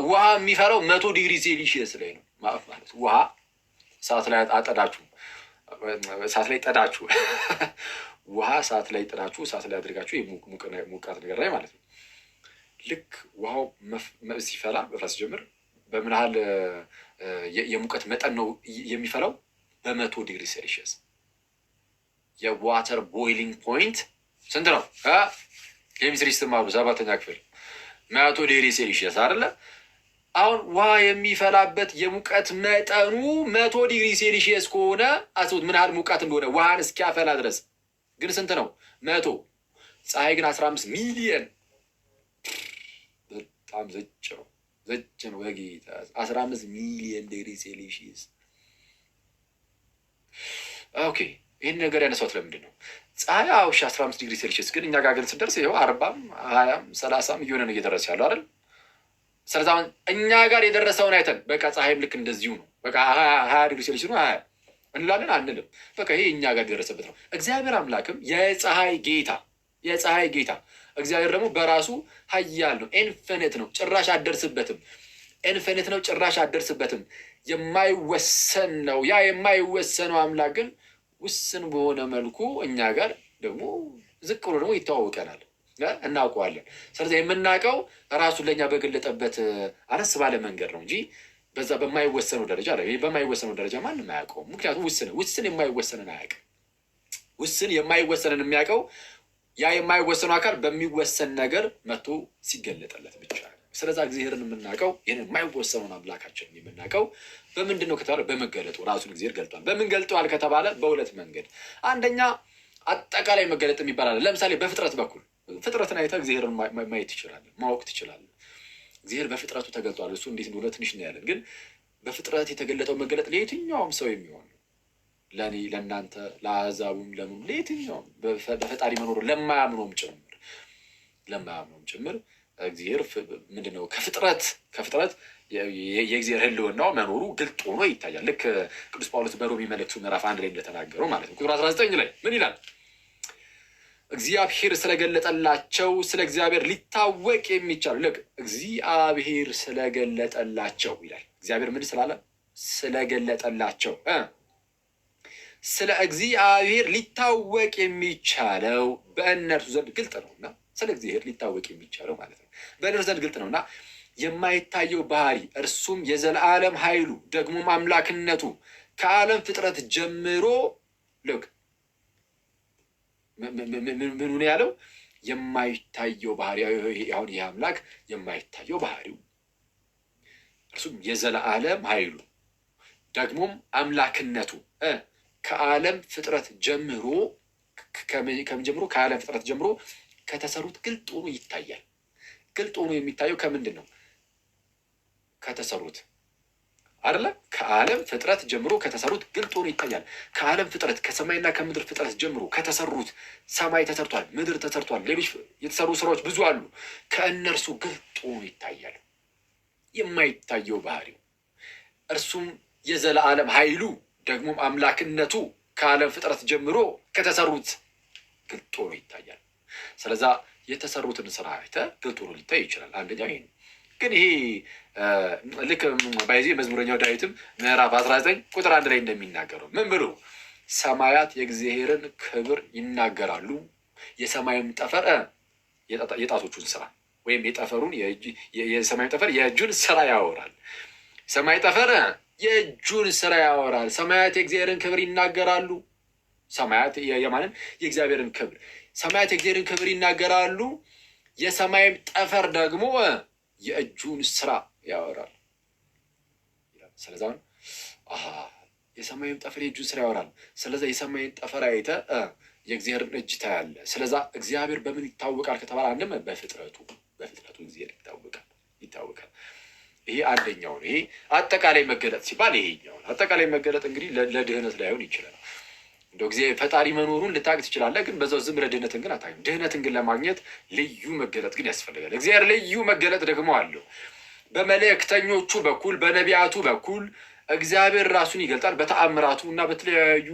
ውሃ የሚፈራው 100 ዲግሪ ሴልሺየስ ላይ ነው ማለት ውሃ ሰዓት ላይ አጠዳችሁ ሰዓት ላይ ጠዳችሁ ውሃ ሰዓት ላይ ጥዳችሁ ሰዓት ላይ አድርጋችሁ ሙቀት ነገር ላይ ማለት ነው። ልክ ውሃው ሲፈላ መፍራት ሲጀምር በምን ያህል የሙቀት መጠን ነው የሚፈላው? በ100 ዲግሪ ሴልሺየስ። የዋተር ቦይሊንግ ፖይንት ስንት ነው? ኬሚስትሪ ስትማሩ 7ኛ ክፍል 100 ዲግሪ ሴልሺየስ አይደለ? አሁን ውሃ የሚፈላበት የሙቀት መጠኑ 100 ዲግሪ ሴልሺየስ ከሆነ አስቡት ምን ያህል ሙቀት እንደሆነ ውሃን እስኪያፈላ ድረስ። ግን ስንት ነው? 100። ፀሐይ ግን 15 ሚሊየን። በጣም ዘጭ ነው በጌታ 15 ሚሊየን ዲግሪ ሴልሺየስ። ኦኬ ይህን ነገር ያነሳሁት ለምንድን ነው? ፀሐይ 15 ዲግሪ ሴልሺየስ ግን እኛ ጋር ግን ስንደርስ ይኸው 40 20 30 እየሆነ ነው እየደረሰ ያለው አይደል? ስለዚህ አሁን እኛ ጋር የደረሰውን አይተን በቃ ፀሐይም ልክ እንደዚሁ ነው በቃ 20 ዲግሪ ሴልሺየስ ነው 20 እንላለን አንልም። በቃ ይሄ እኛ ጋር የደረሰበት ነው። እግዚአብሔር አምላክም የፀሐይ ጌታ እግዚአብሔር ደግሞ በራሱ ኃያል ነው። ኢንፊኒት ነው፣ ጭራሽ አደርስበትም። ኢንፊኒት ነው፣ ጭራሽ አደርስበትም። የማይወሰን ነው። ያ የማይወሰነው አምላክ ግን ውስን በሆነ መልኩ እኛ ጋር ደግሞ ዝቅ ብሎ ደግሞ ይተዋወቀናል፣ እናውቀዋለን። ስለዚህ የምናውቀው ራሱን ለእኛ በገለጠበት አነስ ባለ መንገድ ነው እንጂ በዛ በማይወሰነው ደረጃ አለ። ይሄ በማይወሰነው ደረጃ ማንም አያውቀውም። ምክንያቱም ውስን የማይወሰንን አያውቅም። ውስን የማይወሰንን የሚያውቀው ያ የማይወሰነው አካል በሚወሰን ነገር መጥቶ ሲገለጠለት ብቻ ነው። ስለዛ እግዚአብሔርን የምናውቀው ይህን የማይወሰነውን አምላካችን የምናውቀው በምንድን ነው ከተባለ በመገለጡ ራሱን እግዚአብሔር ገልጧል። በምን ገልጧል ከተባለ በሁለት መንገድ። አንደኛ አጠቃላይ መገለጥ የሚባላል። ለምሳሌ በፍጥረት በኩል ፍጥረትን አይተህ እግዚአብሔርን ማየት ትችላለህ፣ ማወቅ ትችላለህ። እግዚአብሔር በፍጥረቱ ተገልጧል። እሱ እንዴት እንደሆነ ትንሽ እናያለን። ግን በፍጥረት የተገለጠው መገለጥ ለየትኛውም ሰው የሚሆን ለእኔ፣ ለእናንተ፣ ለአሕዛቡም፣ ለምኑ ለየትኛውም በፈጣሪ መኖሩ ለማያምኖም ጭምር እግዚአብሔር ምንድን ነው ከፍጥረት የእግዚአብሔር ሕልውናው መኖሩ ግልጥ ሆኖ ይታያል። ልክ ቅዱስ ጳውሎስ በሮሜ መልእክቱ ምዕራፍ 1 ላይ እንደተናገረው ማለት ነው። ቁጥር 19 ላይ ምን ይላል? እግዚአብሔር ስለገለጠላቸው ስለ እግዚአብሔር ሊታወቅ የሚቻሉ ልክ እግዚአብሔር ስለገለጠላቸው ይላል። እግዚአብሔር ምን ስላለ? ስለገለጠላቸው ስለ እግዚአብሔር ሊታወቅ የሚቻለው በእነርሱ ዘንድ ግልጥ ነውና፣ ስለ እግዚአብሔር ሊታወቅ የሚቻለው ማለት ነው በእነርሱ ዘንድ ግልጥ ነውና የማይታየው ባህሪ እርሱም የዘላለም ኃይሉ ደግሞም አምላክነቱ ከዓለም ፍጥረት ጀምሮ ልክ ምኑ ነው ያለው? የማይታየው ባህሪ። አሁን ይህ አምላክ የማይታየው ባህሪው እርሱም የዘላለም ኃይሉ ደግሞም አምላክነቱ ከዓለም ፍጥረት ጀምሮ ከዓለም ፍጥረት ጀምሮ ከተሰሩት ግልጥ ሆኖ ይታያል። ግልጥ ሆኖ የሚታየው ከምንድን ነው? ከተሰሩት አይደለ? ከዓለም ፍጥረት ጀምሮ ከተሰሩት ግልጥ ሆኖ ይታያል። ከዓለም ፍጥረት ከሰማይና ከምድር ፍጥረት ጀምሮ ከተሰሩት ሰማይ ተሰርቷል፣ ምድር ተሰርቷል፣ ሌሎች የተሰሩ ስራዎች ብዙ አሉ። ከእነርሱ ግልጥ ሆኖ ይታያል የማይታየው ባህሪው እርሱም የዘላለም ኃይሉ ደግሞም አምላክነቱ ከዓለም ፍጥረት ጀምሮ ከተሰሩት ግልጥ ሆኖ ይታያል። ስለዛ የተሰሩትን ስራ አይተህ ግልጥ ሆኖ ሊታይ ይችላል። አንደኛው ይሄ ነው። ግን ይሄ ልክ ባይዜ መዝሙረኛው ዳዊትም ምዕራፍ 19 ቁጥር 1 ላይ እንደሚናገረው ምን ብሎ ሰማያት የእግዚአብሔርን ክብር ይናገራሉ፣ የሰማይም ጠፈር የጣቶቹን ስራ ወይም የጠፈሩን የሰማይ ጠፈር የእጁን ስራ ያወራል። ሰማይ ጠፈር የእጁን ስራ ያወራል። ሰማያት የእግዚአብሔርን ክብር ይናገራሉ። ሰማያት የማንን? የእግዚአብሔርን ክብር። ሰማያት የእግዚአብሔርን ክብር ይናገራሉ፣ የሰማይም ጠፈር ደግሞ የእጁን ስራ ያወራል። ስለዛ የሰማይም ጠፈር የእጁን ስራ ያወራል። ስለዛ የሰማይን ጠፈር አይተህ የእግዚአብሔርን እጅ ታያለህ። ስለዛ እግዚአብሔር በምን ይታወቃል ከተባለ አንድም በፍጥረቱ እግዚአብሔር ይታወቃል። ይሄ አንደኛው ነው። ይሄ አጠቃላይ መገለጥ ሲባል ይሄኛው ነው። አጠቃላይ መገለጥ እንግዲህ ለድህነት ላይሆን ይችላል። እንደው ጊዜ ፈጣሪ መኖሩን ልታውቅ ትችላለህ፣ ግን በዛው ዝም ብለህ ድህነትን ግን አታውቅም። ድህነትን ግን ለማግኘት ልዩ መገለጥ ግን ያስፈልጋል። እግዚአብሔር ልዩ መገለጥ ደግሞ አለው። በመልእክተኞቹ በኩል በነቢያቱ በኩል እግዚአብሔር ራሱን ይገልጣል። በተአምራቱ እና በተለያዩ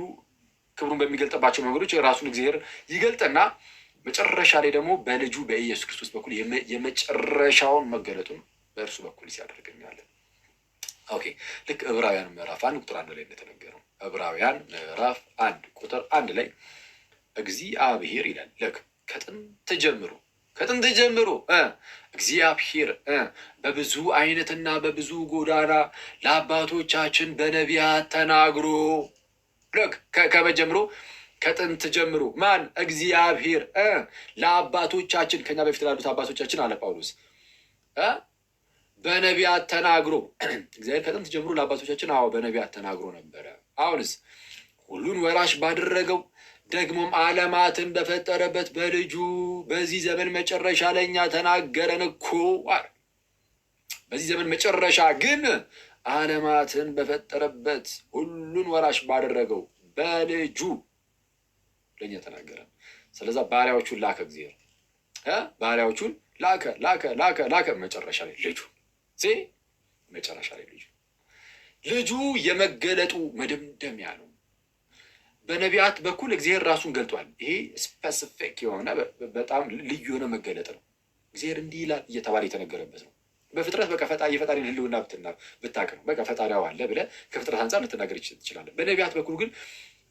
ክብሩን በሚገልጥባቸው መንገዶች ራሱን እግዚአብሔር ይገልጥና መጨረሻ ላይ ደግሞ በልጁ በኢየሱስ ክርስቶስ በኩል የመጨረሻውን መገለጡን በእርሱ በኩል ሲያደርግ እናያለን። ኦኬ፣ ልክ ዕብራውያን ምዕራፍ 1 ቁጥር 1 ላይ እንደተነገረው ዕብራውያን ምዕራፍ 1 ቁጥር 1 ላይ እግዚአብሔር ይላል። ልክ ከጥንት ጀምሮ እግዚአብሔር በብዙ አይነትና በብዙ ጎዳና ለአባቶቻችን በነቢያት ተናግሮ፣ ልክ ከመጀምሮ ከጥንት ጀምሮ ማን? እግዚአብሔር ለአባቶቻችን ከኛ በፊት ላሉት አባቶቻችን አለ ጳውሎስ በነቢያት ተናግሮ። እግዚአብሔር ከጥንት ጀምሮ ለአባቶቻችን በነቢያት ተናግሮ ነበረ። አሁንስ ሁሉን ወራሽ ባደረገው ደግሞም ዓለማትን በፈጠረበት በልጁ በዚህ ዘመን መጨረሻ ለእኛ ተናገረን እኮ አለ። በዚህ ዘመን መጨረሻ ግን ዓለማትን በፈጠረበት ሁሉን ወራሽ ባደረገው በልጁ ለእኛ ተናገረን። ስለዛ ባሪያዎቹን ላከ እግዚአብሔር ባሪያዎቹን ላከ መጨረሻ ላይ ልጁ የመገለጡ መደምደሚያ ነው። በነቢያት በኩል እግዚአብሔር ራሱን ገልጧል። ይሄ ስፔሲፊክ የሆነ በጣም ልዩ የሆነ መገለጥ ነው። እግዚአብሔር እንዲህ ይላል እየተባለ የተነገረበት ነው። በፍጥረት የፈጣሪን ሕልውና ብታውቅ ነው በቃ ፈጣሪው አለ ብለህ ከፍጥረት አንጻር ልትናገር ትችላለህ። በነቢያት በኩል ግን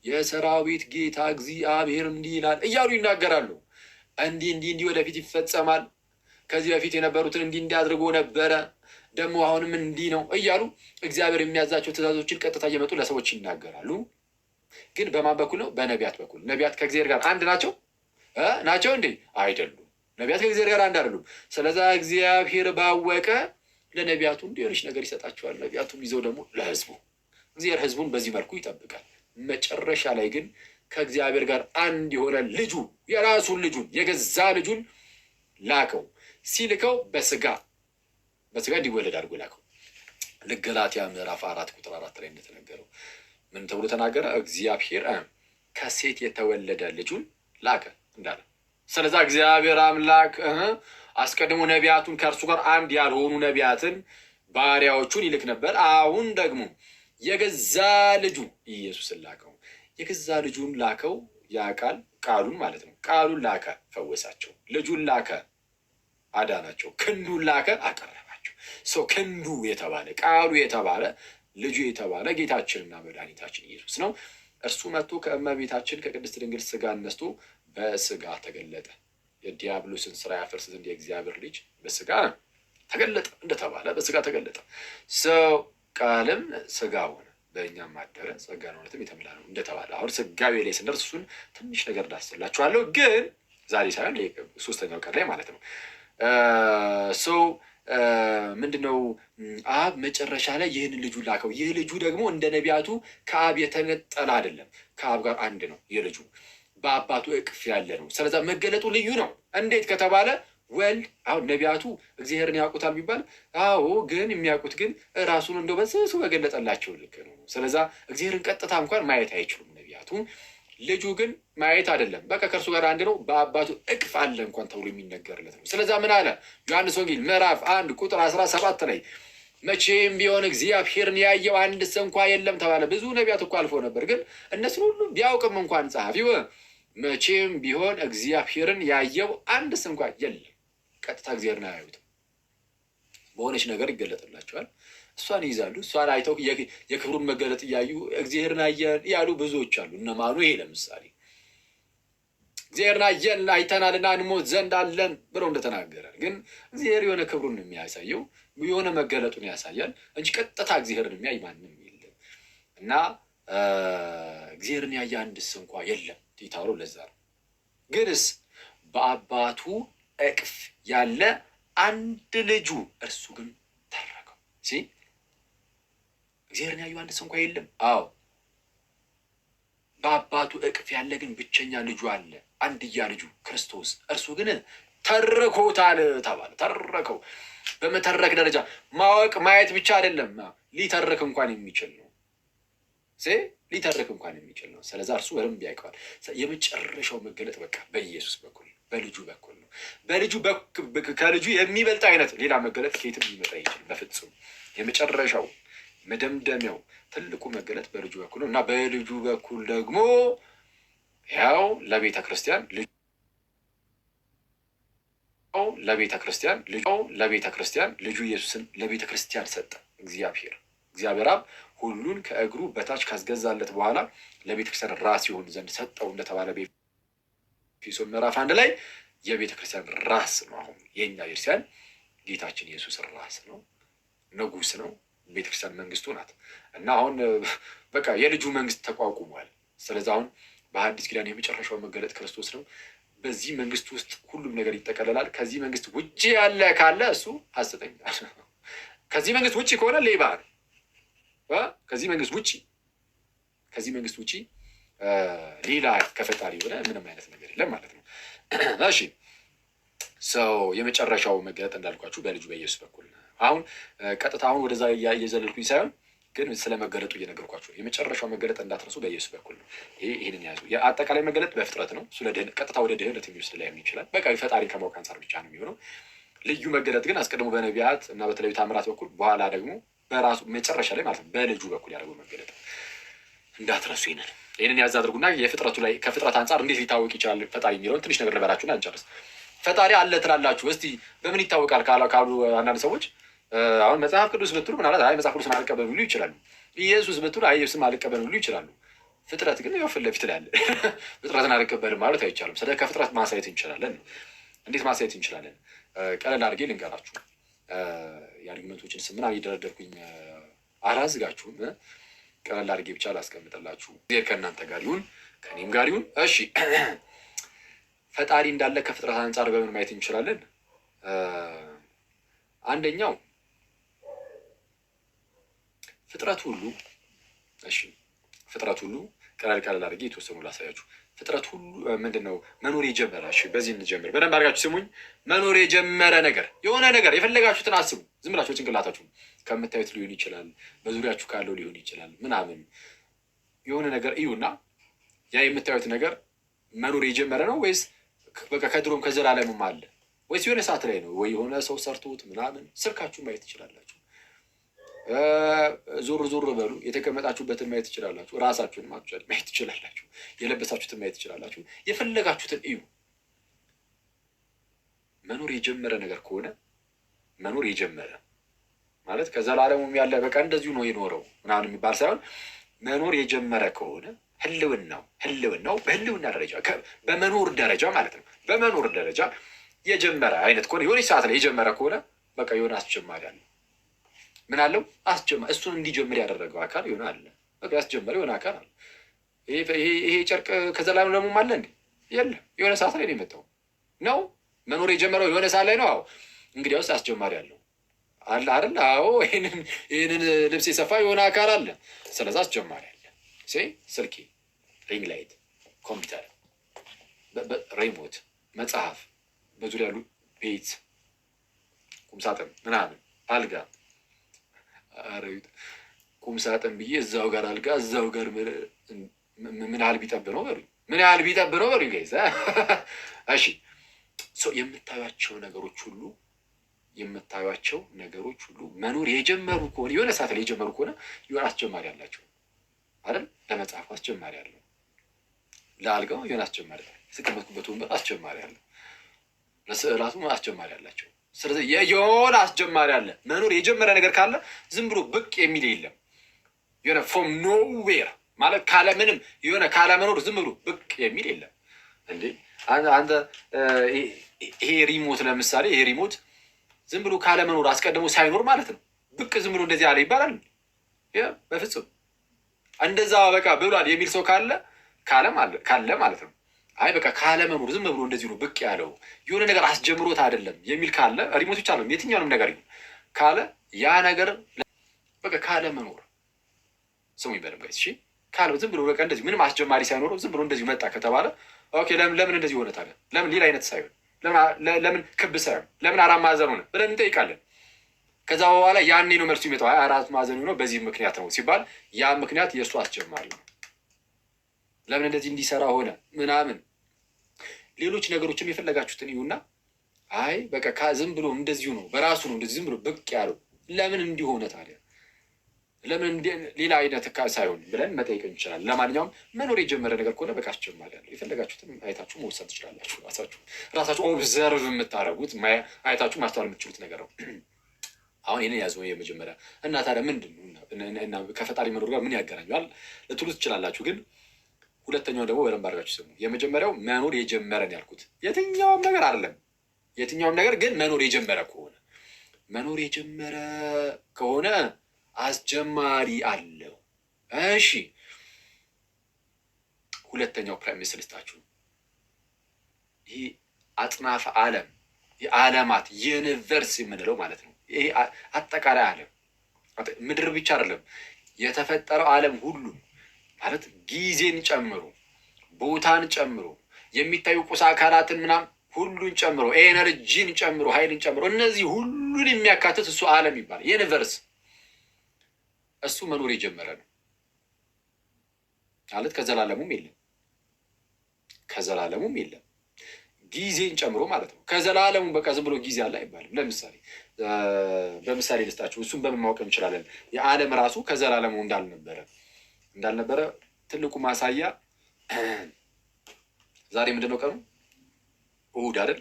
የሰራዊት ጌታ እግዚአብሔር እንዲህ ይላል እያሉ ይናገራሉ። እንዲህ ወደፊት ይፈጸማል፣ ከዚህ በፊት የነበሩትን እንዲህ አድርጎ ነበረ፣ ደግሞ አሁንም እንዲህ ነው እያሉ እግዚአብሔር የሚያዛቸው ትእዛዞችን ቀጥታ እየመጡ ለሰዎች ይናገራሉ። ግን በማን በኩል ነው? በነቢያት በኩል። ነቢያት ከእግዚአብሔር ጋር አንድ ናቸው እንዴ? አይደሉም። ነቢያት ከእግዚአብሔር ጋር አንድ አይደሉም። ስለዛ እግዚአብሔር ባወቀ ለነቢያቱ እንዲሆንሽ ነገር ይሰጣቸዋል። ነቢያቱም ይዘው ደግሞ ለህዝቡ እግዚአብሔር ህዝቡን በዚህ መልኩ ይጠብቃል። መጨረሻ ላይ ግን ከእግዚአብሔር ጋር አንድ የሆነ የራሱን ልጁን የገዛ ልጁን ላከው። ሲልከው በስጋ እንዲወለድ አድርጎ ላከው። ገላትያ ምዕራፍ 4 ቁጥር 4 ላይ እንደተነገረው ምን ተብሎ ተናገረ? እግዚአብሔር ከሴት የተወለደ ልጁን ላከ እንዳለ። ስለዛ እግዚአብሔር አምላክ አስቀድሞ ነቢያቱን ከእርሱ ጋር አንድ ያልሆኑ ነቢያትን ባሪያዎቹን ይልክ ነበር። አሁን ደግሞ የገዛ ልጁ ኢየሱስን ላከው። የገዛ ልጁን ላከው። ያ ቃሉን ማለት ነው። ቃሉን ላከ፣ ፈወሳቸው። ልጁን ላከ፣ አዳናቸው። ክንዱን ላከ፣ አቀረባቸው። ሰው ክንዱ የተባለ ቃሉ የተባለ ልጁ የተባለ ጌታችንና መድኃኒታችን ኢየሱስ ነው። እርሱ መጥቶ ከእመቤታችን ከቅድስት ድንግል ስጋ ነስቶ በስጋ ተገለጠ። የዲያብሎስን ስራ ያፈርስ ዘንድ የእግዚአብሔር ልጅ በስጋ ተገለጠ እንደተባለ በስጋ ተገለጠ። ሰው ቃልም ስጋ ሆነ፣ በእኛም አደረ፣ ጸጋን እውነትም የተመላ ነው እንደተባለ አሁን ስጋዌ ላይ ስንደርስ እሱን ትንሽ ነገር ዳስላችኋለሁ። ግን ዛሬ ሳይሆን ሶስተኛው ቀን ላይ ማለት ነው። ሰው ምንድነው? አብ መጨረሻ ላይ ይህን ልጁ ላከው። ይህ ልጁ ደግሞ እንደ ነቢያቱ ከአብ የተነጠለ አይደለም፣ ከአብ ጋር አንድ ነው። የልጁ በአባቱ እቅፍ ያለ ነው። ስለዛ መገለጡ ልዩ ነው። እንዴት ከተባለ ወልድ አሁን ነቢያቱ እግዚአብሔርን ያውቁታል ቢባል ግን የሚያውቁት ግን ራሱን እንደው በስሱ በገለጠላቸው ልክ ነው። ስለዛ እግዚአብሔርን ቀጥታ እንኳን ማየት አይችሉም ነቢያቱ። ልጁ ግን ማየት አይደለም፣ በቃ ከእርሱ ጋር አንድ ነው፣ በአባቱ እቅፍ አለ እንኳን ተብሎ የሚነገርለት ነው። ስለዛ ምን አለ? ዮሐንስ ወንጌል ምዕራፍ 1 ቁጥር 17 ላይ መቼም ቢሆን እግዚአብሔርን ያየው አንድ እንኳ የለም ተባለ። ብዙ ነቢያት እኮ አልፎ ነበር፣ ግን እነሱን ሁሉ ቢያውቅም እንኳን ጸሐፊው መቼም ቢሆን እግዚአብሔርን ያየው አንድስ እንኳ የለም። ቀጥታ እግዚአብሔርን አያዩትም። በሆነች ነገር ይገለጥላቸዋል፣ እሷን ይይዛሉ። እሷን አይተው የክብሩን መገለጥ እያዩ እግዚአብሔርን አየን ያሉ ብዙዎች አሉ። እነ ማኑሄ ለምሳሌ እግዚአብሔርን አየን አይተናልና እንሞት ዘንድ አለን ብለው እንደተናገረ፣ ግን እግዚአብሔር የሆነ ክብሩን የሚያሳየው የሆነ መገለጡን ያሳያል እንጂ ቀጥታ እግዚአብሔርን የሚያይ ማንም የለም። እና እግዚአብሔርን ያየ አንድስ እንኳ የለም ቲታሮ። ለዛ ነው ግንስ በአባቱ እቅፍ ያለ አንድ ልጁ እርሱ ግን ተረከው። እግዚአብሔርን ያዩ አንድስ እንኳ የለም። አዎ በአባቱ እቅፍ ያለ ግን ብቸኛ ልጁ አለ፣ አንድያ ልጁ ክርስቶስ፣ እርሱ ግን ተርኮታል ተባለ። ተረከው በመተረክ ደረጃ ማወቅ ማየት ብቻ አይደለም፣ ሊተርክ እንኳን የሚችል ነው። ሊተርክ እንኳን የሚችል ነው። ስለዛ እርሱ በደንብ ያውቀዋል። የመጨረሻው መገለጥ በቃ በኢየሱስ በኩል በልጁ በኩል ነው። ከልጁ የሚበልጥ አይነት ሌላ መገለጥ ከየትም ሊመጣ ይችል በፍጹም። የመጨረሻው መደምደሚያው ትልቁ መገለጥ በልጁ በኩል ነው እና በልጁ በኩል ደግሞ ያው ለቤተ ክርስቲያን ልጁ ኢየሱስን ለቤተ ክርስቲያን ሰጠ። እግዚአብሔር አብ ሁሉን ከእግሩ በታች ካስገዛለት በኋላ ለቤተ ክርስቲያን ራስ ይሆን ዘንድ ሰጠው እንደተባለ በኤፌሶን ምዕራፍ 1 ላይ የቤተ ክርስቲያን ራስ ነው። አሁን የኛ ቤተክርስቲያን ጌታችን ኢየሱስ ራስ ነው፣ ንጉስ ነው። ቤተክርስቲያን መንግስቱ ናት እና አሁን በቃ የልጁ መንግስት ተቋቁሟል። ስለዚህ አሁን በሐዲስ ኪዳን የመጨረሻው መገለጥ ክርስቶስ ነው። በዚህ መንግስት ውስጥ ሁሉም ነገር ይጠቀለላል። ከዚህ መንግስት ውጭ ያለ ካለ እሱ ሐሰተኛ፣ ከዚህ መንግስት ውጭ ከሆነ ሌባ ነው። ከዚህ መንግስት ውጭ ሌላ ከፈጣሪ የሆነ ምንም አይነት ነገር የለም ማለት ነው። እሺ ሰው የመጨረሻው መገለጥ እንዳልኳችሁ በልጁ በኢየሱስ በኩል አሁን ቀጥታ አሁን ወደዛ እየዘለልኩኝ ሳይሆን ግን ስለ መገለጡ እየነገርኳችሁ የመጨረሻው መገለጥ እንዳትረሱ በኢየሱስ በኩል ነው። ይህንን ያዙ። የአጠቃላይ መገለጥ በፍጥረት ነው። እሱ ቀጥታ ወደ ድህነት የሚወስድ ላይሆን ይችላል። በቃ ፈጣሪ ከማወቅ አንጻር ብቻ ነው የሚሆነው። ልዩ መገለጥ ግን አስቀድሞ በነቢያት እና በተለያዩ ታምራት በኩል በኋላ ደግሞ በራሱ መጨረሻ ላይ ማለት ነው በልጁ በኩል ያደረገው መገለጥ እንዳትረሱ። ይህንን ያዝ አድርጉና የፍጥረቱ ላይ ከፍጥረት አንጻር እንዴት ሊታወቅ ይችላል ፈጣሪ የሚለውን ትንሽ ነገር ልበላችሁና እንጨርስ። ፈጣሪ አለ ትላላችሁ፣ እስቲ በምን ይታወቃል ካሉ አንዳንድ ሰዎች አሁን መጽሐፍ ቅዱስ ብትሉ ምናልባት አይ መጽሐፍ ቅዱስን አልቀበሉ ሊሉ ይችላሉ። ኢየሱስ ብትሉ አይ ኢየሱስም አልቀበሉ ሊሉ ይችላሉ። ፍጥረት ግን ያው ፊት ለፊት ላይ አለ። ፍጥረትን አልቀበልም ማለት አይቻልም። ስለ ከፍጥረት ማሳየት እንችላለን። እንዴት ማሳየት እንችላለን? ቀለል አድርጌ ልንገራችሁ። የአርጊመንቶችን ስም ምናምን እየደረደርኩኝ አላዝጋችሁም። ቀለል አድርጌ ብቻ ላስቀምጥላችሁ። እግዚአብሔር ከእናንተ ጋር ይሁን ከእኔም ጋር ይሁን። እሺ ፈጣሪ እንዳለ ከፍጥረት አንጻር በምን ማየት እንችላለን? አንደኛው ፍጥረት ሁሉ ቀለል አድርጌ የተወሰኑ ላሳያችሁ። ፍጥረት ሁሉ ምንድን ነው መኖር የጀመረ? እሺ በዚህ እንጀምር። በደንብ አድርጋችሁ ስሙኝ። መኖር የጀመረ ነገር የሆነ ነገር የፈለጋችሁትን አስቡ። ዝም ብላችሁ ጭንቅላታችሁ ከምታዩት ሊሆን ይችላል፣ በዙሪያችሁ ካለው ሊሆን ይችላል፣ ምናምን የሆነ ነገር እዩና ያ የምታዩት ነገር መኖር የጀመረ ነው ወይስ በቃ ከድሮም ከዘላለምም አለ ወይስ የሆነ ሰዓት ላይ ነው? ወይ የሆነ ሰው ሰርቶት ምናምን። ስልካችሁን ማየት ትችላላችሁ። ዞር በሉ። የተቀመጣችሁበትን ማየት ትችላላችሁ። ራሳችሁን ማየት ትችላላችሁ። የለበሳችሁትን ማየት ትችላላችሁ። የፈለጋችሁትን እዩ። መኖር የጀመረ ነገር ከሆነ መኖር የጀመረ ማለት ከዘላለሙም ያለ በቃ እንደዚሁ ነው የኖረው ምናምን የሚባል ሳይሆን መኖር የጀመረ ከሆነ ህልውናው በህልውና ደረጃ በመኖር ደረጃ ማለት ነው። በመኖር ደረጃ የጀመረ አይነት ከሆነ የሆነ ሰዓት ላይ የጀመረ ከሆነ በቃ የሆነ አስጀማሪ አለ። ምን አለው? እሱን እንዲጀምር ያደረገው አካል የሆነ አለ። በቃ ያስጀመረ የሆነ አካል አለ። ይሄ ጨርቅ ከዘላለም ደግሞ አለ እንዴ? የለም። የሆነ ሰዓት ላይ ነው የመጣው ነው። መኖር የጀመረው የሆነ ሰዓት ላይ ነው። አዎ እንግዲያውስ አስጀማሪ አለው አለ አይደል? አዎ ይህንን ልብስ የሰፋ የሆነ አካል አለ። ስለዛ አስጀማሪ አለ። ስልኬ፣ ሪንግ ላይት፣ ኮምፒውተር፣ ሪሞት፣ መጽሐፍ፣ በዙሪያ ያሉ ቤት፣ ቁምሳጥን ምናምን፣ አልጋ፣ ቁምሳጥን ብዬ እዛው ጋር አልጋ፣ እዛው ጋር ምን ያህል ቢጠብ ነው በሉ፣ ምን ያህል ቢጠብ ነው በሉ። ጋይዝ እሺ፣ የምታዩቸው ነገሮች ሁሉ የምታዩቸው ነገሮች ሁሉ መኖር የጀመሩ ከሆነ የሆነ ሰዓት ላይ የጀመሩ ከሆነ የሆነ አስጀማሪ አላቸው አይደል? ለመጽሐፉ አስጀማሪ አለው፣ ለአልጋው የሆነ አስጀማሪ አለ፣ የተቀመጥኩበት ወንበር አስጀማሪ አለ፣ ለስዕላቱ አስጀማሪ አላቸው። ስለዚህ የሆነ አስጀማሪ አለ። መኖር የጀመረ ነገር ካለ ዝም ብሎ ብቅ የሚል የለም። የሆነ ፍሮም ኖዌር ማለት ካለምንም የሆነ ካለመኖር ዝም ብሎ ብቅ የሚል የለም። እንዴ አንተ ይሄ ሪሞት ለምሳሌ ይሄ ሪሞት ዝም ብሎ ካለመኖር አስቀድሞ ሳይኖር ማለት ነው ብቅ ዝም ብሎ እንደዚህ አለ ይባላል? በፍጹም እንደዛ በቃ ብሏል የሚል ሰው ካለ ማለት ነው። አይ በቃ ካለመኖር ዝም ብሎ እንደዚህ ነው ብቅ ያለው የሆነ ነገር አስጀምሮት አይደለም የሚል ካለ ሪሞት ብቻ ነው የትኛውንም ነገር ይሁን ካለ ያ ነገር በቃ ካለመኖር ስሙ ይበለም ጋይስ። እሺ ካለ ዝም ብሎ በቃ እንደዚህ ምንም አስጀማሪ ሳይኖረው ዝም ብሎ እንደዚህ መጣ ከተባለ ኦኬ ለምን እንደዚህ ሆነ ታዲያ? ለምን ሌላ አይነት ሳይሆን ለምን ክብ ሳይሆን ለምን አራት ማዕዘን ሆነ ብለን እንጠይቃለን። ከዛ በኋላ ያኔ ነው መልሱ የሚመጣው። አራት ማዕዘን ሆኖ በዚህ ምክንያት ነው ሲባል ያ ምክንያት የእሱ አስጀማሪ ነው። ለምን እንደዚህ እንዲሰራ ሆነ ምናምን ሌሎች ነገሮችም የፈለጋችሁትን ይሁና። አይ በቃ ዝም ብሎ እንደዚሁ ነው በራሱ ነው እንደዚህ ዝም ብሎ ብቅ ያለው ለምን እንዲሆነ ታዲያ ለምን ሌላ አይነት ሳይሆን ብለን መጠየቅ እንችላለን። ለማንኛውም መኖር የጀመረ ነገር ከሆነ በቃ አስጀማሪ ያለው የፈለጋችሁትን አይታችሁ መወሰን ትችላላችሁ። ራሳችሁ ኦብዘርቭ የምታደርጉት አይታችሁ ማስተዋል የምትችሉት ነገር ነው። አሁን ይህንን ያዘው የመጀመሪያ እና ታዲያ ምንድን ነው ከፈጣሪ መኖር ጋር ምን ያገናኘዋል ልትሉ ትችላላችሁ። ግን ሁለተኛው ደግሞ በደንብ አድርጋችሁ ስሙ። የመጀመሪያው መኖር የጀመረን ያልኩት የትኛውም ነገር አይደለም። የትኛውም ነገር ግን መኖር የጀመረ ከሆነ አስጀማሪ አለው። እሺ ሁለተኛው ፕራይሜስ ልስጣችሁ። ይህ አጽናፈ ዓለም የዓለማት ዩኒቨርስ የምንለው ማለት ነው። ይሄ አጠቃላይ ዓለም ምድር ብቻ አይደለም የተፈጠረው ዓለም ሁሉ ማለት ጊዜን ጨምሮ ቦታን ጨምሮ የሚታዩ ቁስ አካላትን ምናምን ሁሉን ጨምሮ ኤነርጂን ጨምሮ ኃይልን ጨምሮ እነዚህ ሁሉን የሚያካትት እሱ ዓለም ይባላል ዩኒቨርስ። እሱ መኖር የጀመረ ነው ማለት ከዘላለሙም የለም ጊዜን ጨምሮ ማለት ነው። ከዘላለሙ በቃ ዝም ብሎ ጊዜ አለ አይባልም። በምሳሌ ልስጣችሁ። እሱም በምን ማወቅ እንችላለን? የዓለም ራሱ ከዘላለሙ እንዳልነበረ ትልቁ ማሳያ ዛሬ ምንድን ነው ቀኑ? እሑድ አይደል?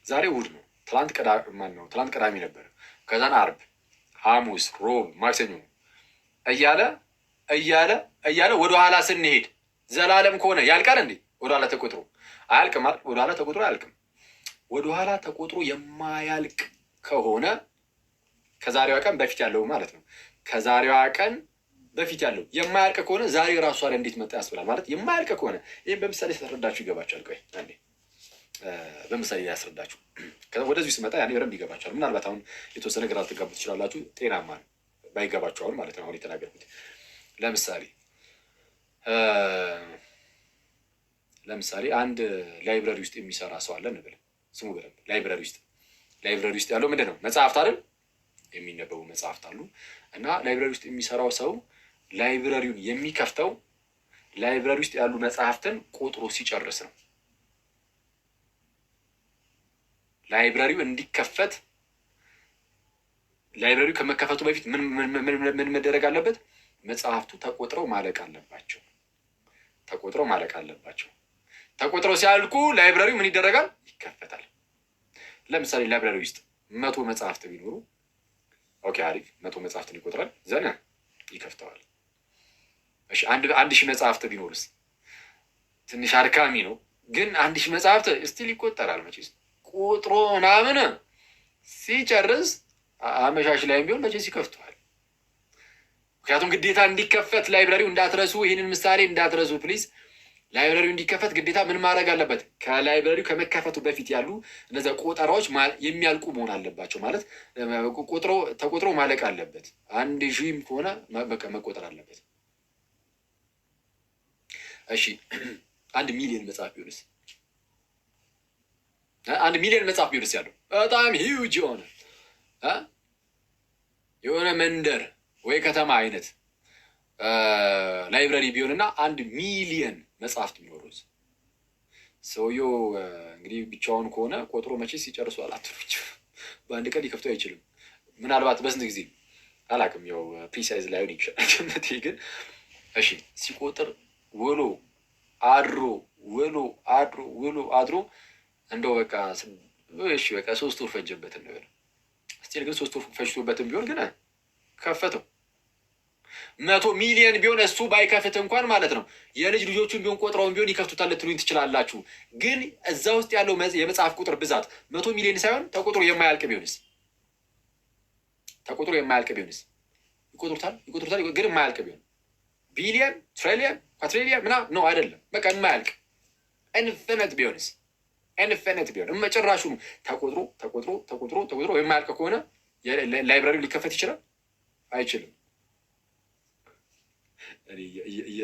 ዛሬ እሑድ ነው። ትላንት ቅዳሜ ነበር። ከዛን አርብ፣ ሐሙስ፣ ሮብ፣ ማክሰኞ እያለ ወደኋላ ስንሄድ ዘላለም ከሆነ ያልቃል እንዴ? ወደኋላ ተቆጥሮ አያልቅም አይደል? ወደኋላ ተቆጥሮ አያልቅም። ወደኋላ ተቆጥሮ የማያልቅ ከሆነ ከዛሬዋ ቀን በፊት ያለው ማለት ነው። ከዛሬዋ ቀን በፊት ያለው የማያልቅ ከሆነ ዛሬ ራሱ ላይ እንዴት መጣ ያስብላል ማለት የማያልቅ ከሆነ። ይህም በምሳሌ ያስረዳችሁ ይገባችኋል። ቆይ አንዴ በምሳሌ ያስረዳችሁ ወደዚሁ ስመጣ ያኔ በደንብ ይገባችኋል። ምናልባት አሁን የተወሰነ ግራ ልትጋቡ ትችላላችሁ። ጤናማ ነው ባይገባችሁ አሁን ማለት ነው። አሁን የተናገርኩት ለምሳሌ አንድ ላይብረሪ ውስጥ የሚሰራ ሰው አለ እንበል። ስሙ በደንብ ላይብረሪ ውስጥ ያለው ምንድን ነው? መጽሐፍት አይደል? የሚነበቡ መጽሐፍት አሉ። እና ላይብረሪ ውስጥ የሚሰራው ሰው ላይብረሪውን የሚከፍተው ላይብረሪ ውስጥ ያሉ መጽሐፍትን ቆጥሮ ሲጨርስ ነው። ላይብረሪው እንዲከፈት ላይብረሪው ከመከፈቱ በፊት ምን መደረግ አለበት? መጽሐፍቱ ተቆጥረው ማለቅ አለባቸው። ተቆጥረው ሲያልቁ ላይብረሪው ምን ይደረጋል? ይከፈታል። ለምሳሌ ላይብረሪ ውስጥ 100 መጽሐፍት ቢኖሩ ኦኬ አሪፍ 100 መጽሐፍትን ይቆጥራል፣ ዘና ይከፍተዋል። እሺ 1000 መጽሐፍት ቢኖርስ? ትንሽ አድካሚ ነው፣ ግን 1000 መጽሐፍት ስቲል ይቆጠራል። መቼስ ቆጥሮ ምናምን ሲጨርስ አመሻሽ ላይም ቢሆን መቼስ ይከፍተዋል። ምክንያቱም ግዴታ እንዲከፈት ላይብረሪው እንዳትረሱ፣ ይህንን ምሳሌ እንዳትረሱ ፕሊዝ። ላይብረሪው እንዲከፈት ግዴታ ምን ማድረግ አለበት? ከላይብረሪው ከመከፈቱ በፊት ያሉ እነዚያ ቆጠራዎች የሚያልቁ መሆን አለባቸው። ማለት ተቆጥሮ ማለቅ አለበት። 1000 ከሆነ በቃ መቆጠር አለበት። እሺ 1 ሚሊዮን መጽሐፍ ቢሆንስ? 1 ሚሊዮን መጽሐፍ ቢሆንስ ያለው በጣም ሂውጅ የሆነ መንደር ወይ ከተማ አይነት ላይብረሪ ቢሆንና 1 ሚሊዮን መጽሐፍት ቢኖሩት ሰውየው እንግዲህ ብቻውን ከሆነ ቆጥሮ መቼ ሲጨርሱ አላትሮች በአንድ ቀን ሊከፍተው አይችልም። ምናልባት በስንት ጊዜ አላውቅም። ያው ፕሪሳይዝ ላይሆን ይችላል ግን እሺ ሲቆጥር ውሎ አድሮ ውሎ አድሮ ውሎ አድሮ እንደው በቃ እሺ በቃ 3 ወር ፈጀበት እንበል። ስቲል ግን 3 ወር ፈጅቶበትም ቢሆን ግን ከፈተው። 100 ሚሊዮን ቢሆን እሱ ባይከፍት እንኳን ማለት ነው የልጅ ልጆቹን ቢሆን ቆጥረውን ቢሆን ይከፍቱታል ልትሉኝ ትችላላችሁ። ግን እዛ ውስጥ ያለው የመጽሐፍ ቁጥር ብዛት 100 ሚሊዮን ሳይሆን ተቆጥሮ የማያልቅ ቢሆንስ? ተቆጥሮ የማያልቅ ቢሆንስ? ይቆጥሩታል ግን የማያልቅ ቢሆን ቢሊየን፣ ትሪሊየን፣ ኳትሪሊየን ምናምን ነው አይደለም። በቃ የማያልቅ ኢንፊኒት ቢሆንስ? ኢንፊኒት ቢሆን መጨራሹ ተቆጥሮ ተቆጥሮ ተቆጥሮ ተቆጥሮ የማያልቅ ከሆነ ላይብራሪው ሊከፈት ይችላል? አይችልም።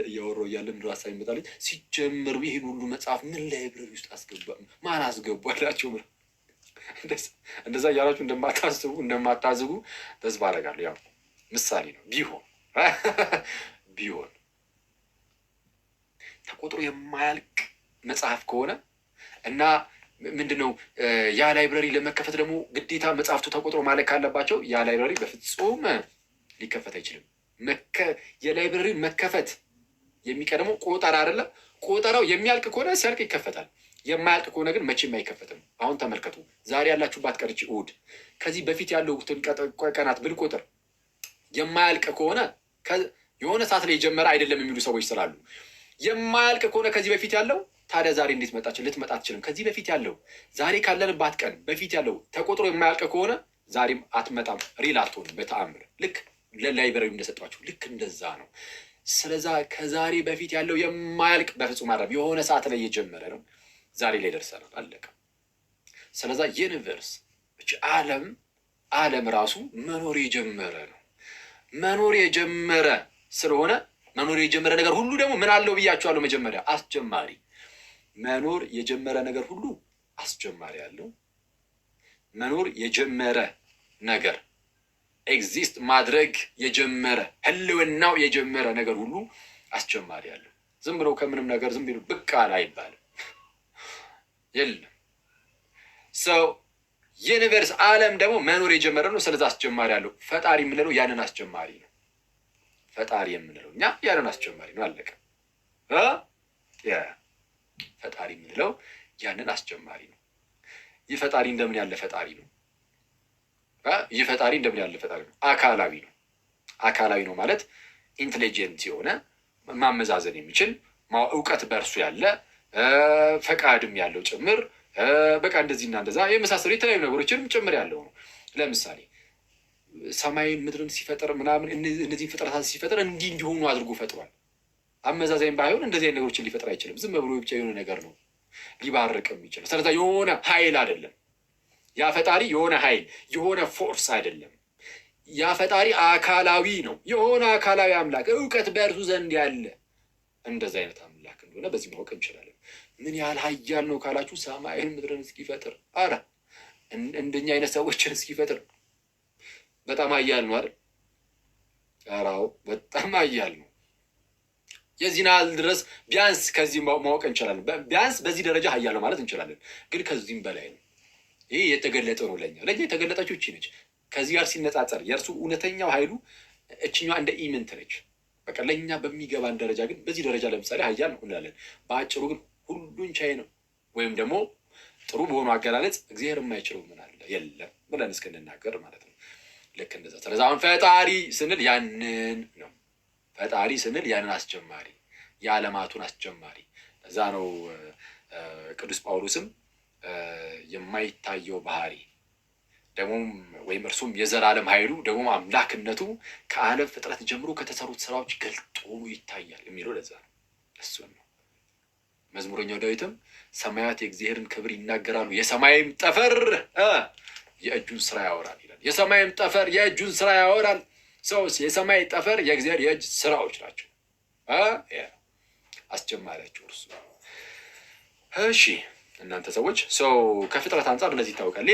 እያወራሁ እያለ ምንድን ሀሳብ ይመጣልኝ ሲጀምር ይህን ሁሉ መጽሐፍ ምን ላይብረሪ ውስጥ አስገባ? ማን አስገባላቸው? እንደዛ እያላችሁ እንደማታዝጉ ተስፋ አደርጋለሁ። ያው ምሳሌ ነው። ቢሆን ተቆጥሮ የማያልቅ መጽሐፍ ከሆነ እና ምንድነው ያ ላይብረሪ ለመከፈት ደግሞ ግዴታ መጽሐፍቱ ተቆጥሮ ማለቅ ካለባቸው ያ ላይብረሪ በፍጹም ሊከፈት አይችልም። የላይብረሪ መከፈት የሚቀድመው ቆጠራ አይደለም። ቆጠራው የሚያልቅ ከሆነ ሲያልቅ ይከፈታል። የማያልቅ ከሆነ ግን መቼም አይከፈትም። አሁን ተመልከቱ። ዛሬ ያላችሁባት ቀርቺ እሑድ ከዚህ በፊት ያሉትን ቀናት ብንቆጥር የማያልቅ ከሆነ የሆነ ሰዓት ላይ የጀመረ አይደለም የሚሉ ሰዎች ስላሉ የማያልቅ ከሆነ ከዚህ በፊት ያለው ታዲያ ዛሬ እንዴት መጣች? ልትመጣ አትችልም። ከዚህ በፊት ያለው ዛሬ ካለንባት ቀን በፊት ያለው ተቆጥሮ የማያልቅ ከሆነ ዛሬም አትመጣም። ሪል አትሆንም በተአምር። ልክ ለላይብረሪ እንደሰጧቸው ልክ እንደዛ ነው። ስለዛ ከዛሬ በፊት ያለው የማያልቅ በፍጹም አረብ የሆነ ሰዓት ላይ የጀመረ ነው። ዛሬ ላይ ደርሰናል። አለቀ። ስለዛ ዩኒቨርስ ዓለም ራሱ መኖር የጀመረ ነው። መኖር የጀመረ ስለሆነ መኖር የጀመረ ነገር ሁሉ ደግሞ ምን አለው ብያቸዋለሁ። መጀመሪያ አስጀማሪ። መኖር የጀመረ ነገር ሁሉ አስጀማሪ አለው። መኖር የጀመረ ነገር ኤግዚስት ማድረግ የጀመረ ህልውናው የጀመረ ነገር ሁሉ አስጀማሪ አለው። ዝም ብሎ ከምንም ነገር ዝም ብሎ ብቅ አለ አይባልም። የለም ሰው ዩኒቨርስ ዓለም ደግሞ መኖር የጀመረ ነው። ስለዚህ አስጀማሪ አለው። ፈጣሪ የምንለው ያንን አስጀማሪ ነው። ፈጣሪ የምንለው እኛ ያንን አስጀማሪ ነው። አለቀ። ፈጣሪ የምንለው ያንን አስጀማሪ ነው። ይህ ፈጣሪ እንደምን ያለ ፈጣሪ ነው? ይህ ፈጣሪ እንደምን ያለ ፈጣሪ ነው? አካላዊ ነው። አካላዊ ነው ማለት ኢንቴሊጀንት የሆነ ማመዛዘን የሚችል እውቀት በእርሱ ያለ ፈቃድም ያለው ጭምር በቃ እንደዚህና እንደዛ የመሳሰሉ የተለያዩ ነገሮችንም ጭምር ያለው ነው። ለምሳሌ ሰማይን ምድርን ሲፈጥር ምናምን እነዚህን ፍጥረታት ሲፈጥር እንዲህ እንዲሆኑ አድርጎ ፈጥሯል። አመዛዛኝ ባይሆን እንደዚህ አይነት ነገሮችን ሊፈጥር አይችልም። ዝም ብሎ ብቻ የሆነ ነገር ነው ሊባርቅ የሚችለው። ስለዛ የሆነ ኃይል አይደለም ያ ፈጣሪ። የሆነ ኃይል የሆነ ፎርስ አይደለም ያ ፈጣሪ። አካላዊ ነው። የሆነ አካላዊ አምላክ እውቀት በእርሱ ዘንድ ያለ እንደዚህ አይነት አምላክ እንደሆነ በዚህ ማወቅ እንችላለን። ምን ያህል ኃያል ነው ካላችሁ ሰማይን ምድርን እስኪፈጥር እንደኛ አይነት ሰዎችን እስኪፈጥር በጣም ኃያል ነው አይደል? አራው በጣም ኃያል ነው። የዚህን ያህል ድረስ ቢያንስ ከዚህ ማወቅ እንችላለን። ቢያንስ በዚህ ደረጃ ኃያል ነው ማለት እንችላለን። ግን ከዚህም በላይ ነው። ይህ የተገለጠ ነው። ለእኛ የተገለጠችው እቺ ነች። ከዚህ ጋር ሲነጻጸር የእርሱ እውነተኛው ኃይሉ እችኛዋ እንደ ኢምንት ነች። በቃ ለእኛ በሚገባን ደረጃ ግን በዚህ ደረጃ ለምሳሌ ኃያል ነው እንላለን። በአጭሩ ግን ሁሉን ቻይ ነው። ወይም ደግሞ ጥሩ በሆኑ አገላለጽ እግዚአብሔር የማይችለው ምን አለ የለም ብለን እስክንናገር ማለት ነው። ልክ እንደዛ። ስለዚህ አሁን ፈጣሪ ስንል ያንን ነው። ፈጣሪ ስንል ያንን አስጀማሪ፣ የዓለማቱን አስጀማሪ። እዛ ነው ቅዱስ ጳውሎስም የማይታየው ባህሪ ደግሞም ወይም እርሱም የዘላለም ኃይሉ ደግሞ አምላክነቱ ከዓለም ፍጥረት ጀምሮ ከተሰሩት ስራዎች ገልጦ ይታያል የሚለው ለዛ ነው። እሱን ነው። መዝሙረኛው ዳዊትም ሰማያት የእግዚአብሔርን ክብር ይናገራሉ፣ የሰማይም ጠፈር የእጁን ስራ ያወራል ይላል። የሰማይም ጠፈር የእጁን ስራ ያወራል። ሰው የሰማይ ጠፈር የእግዚአብሔር የእጅ ስራዎች ናቸው። አስጀማሪያቸው እርሱ። እሺ እናንተ ሰዎች ሰው ከፍጥረት አንጻር እንደዚህ ይታወቃል።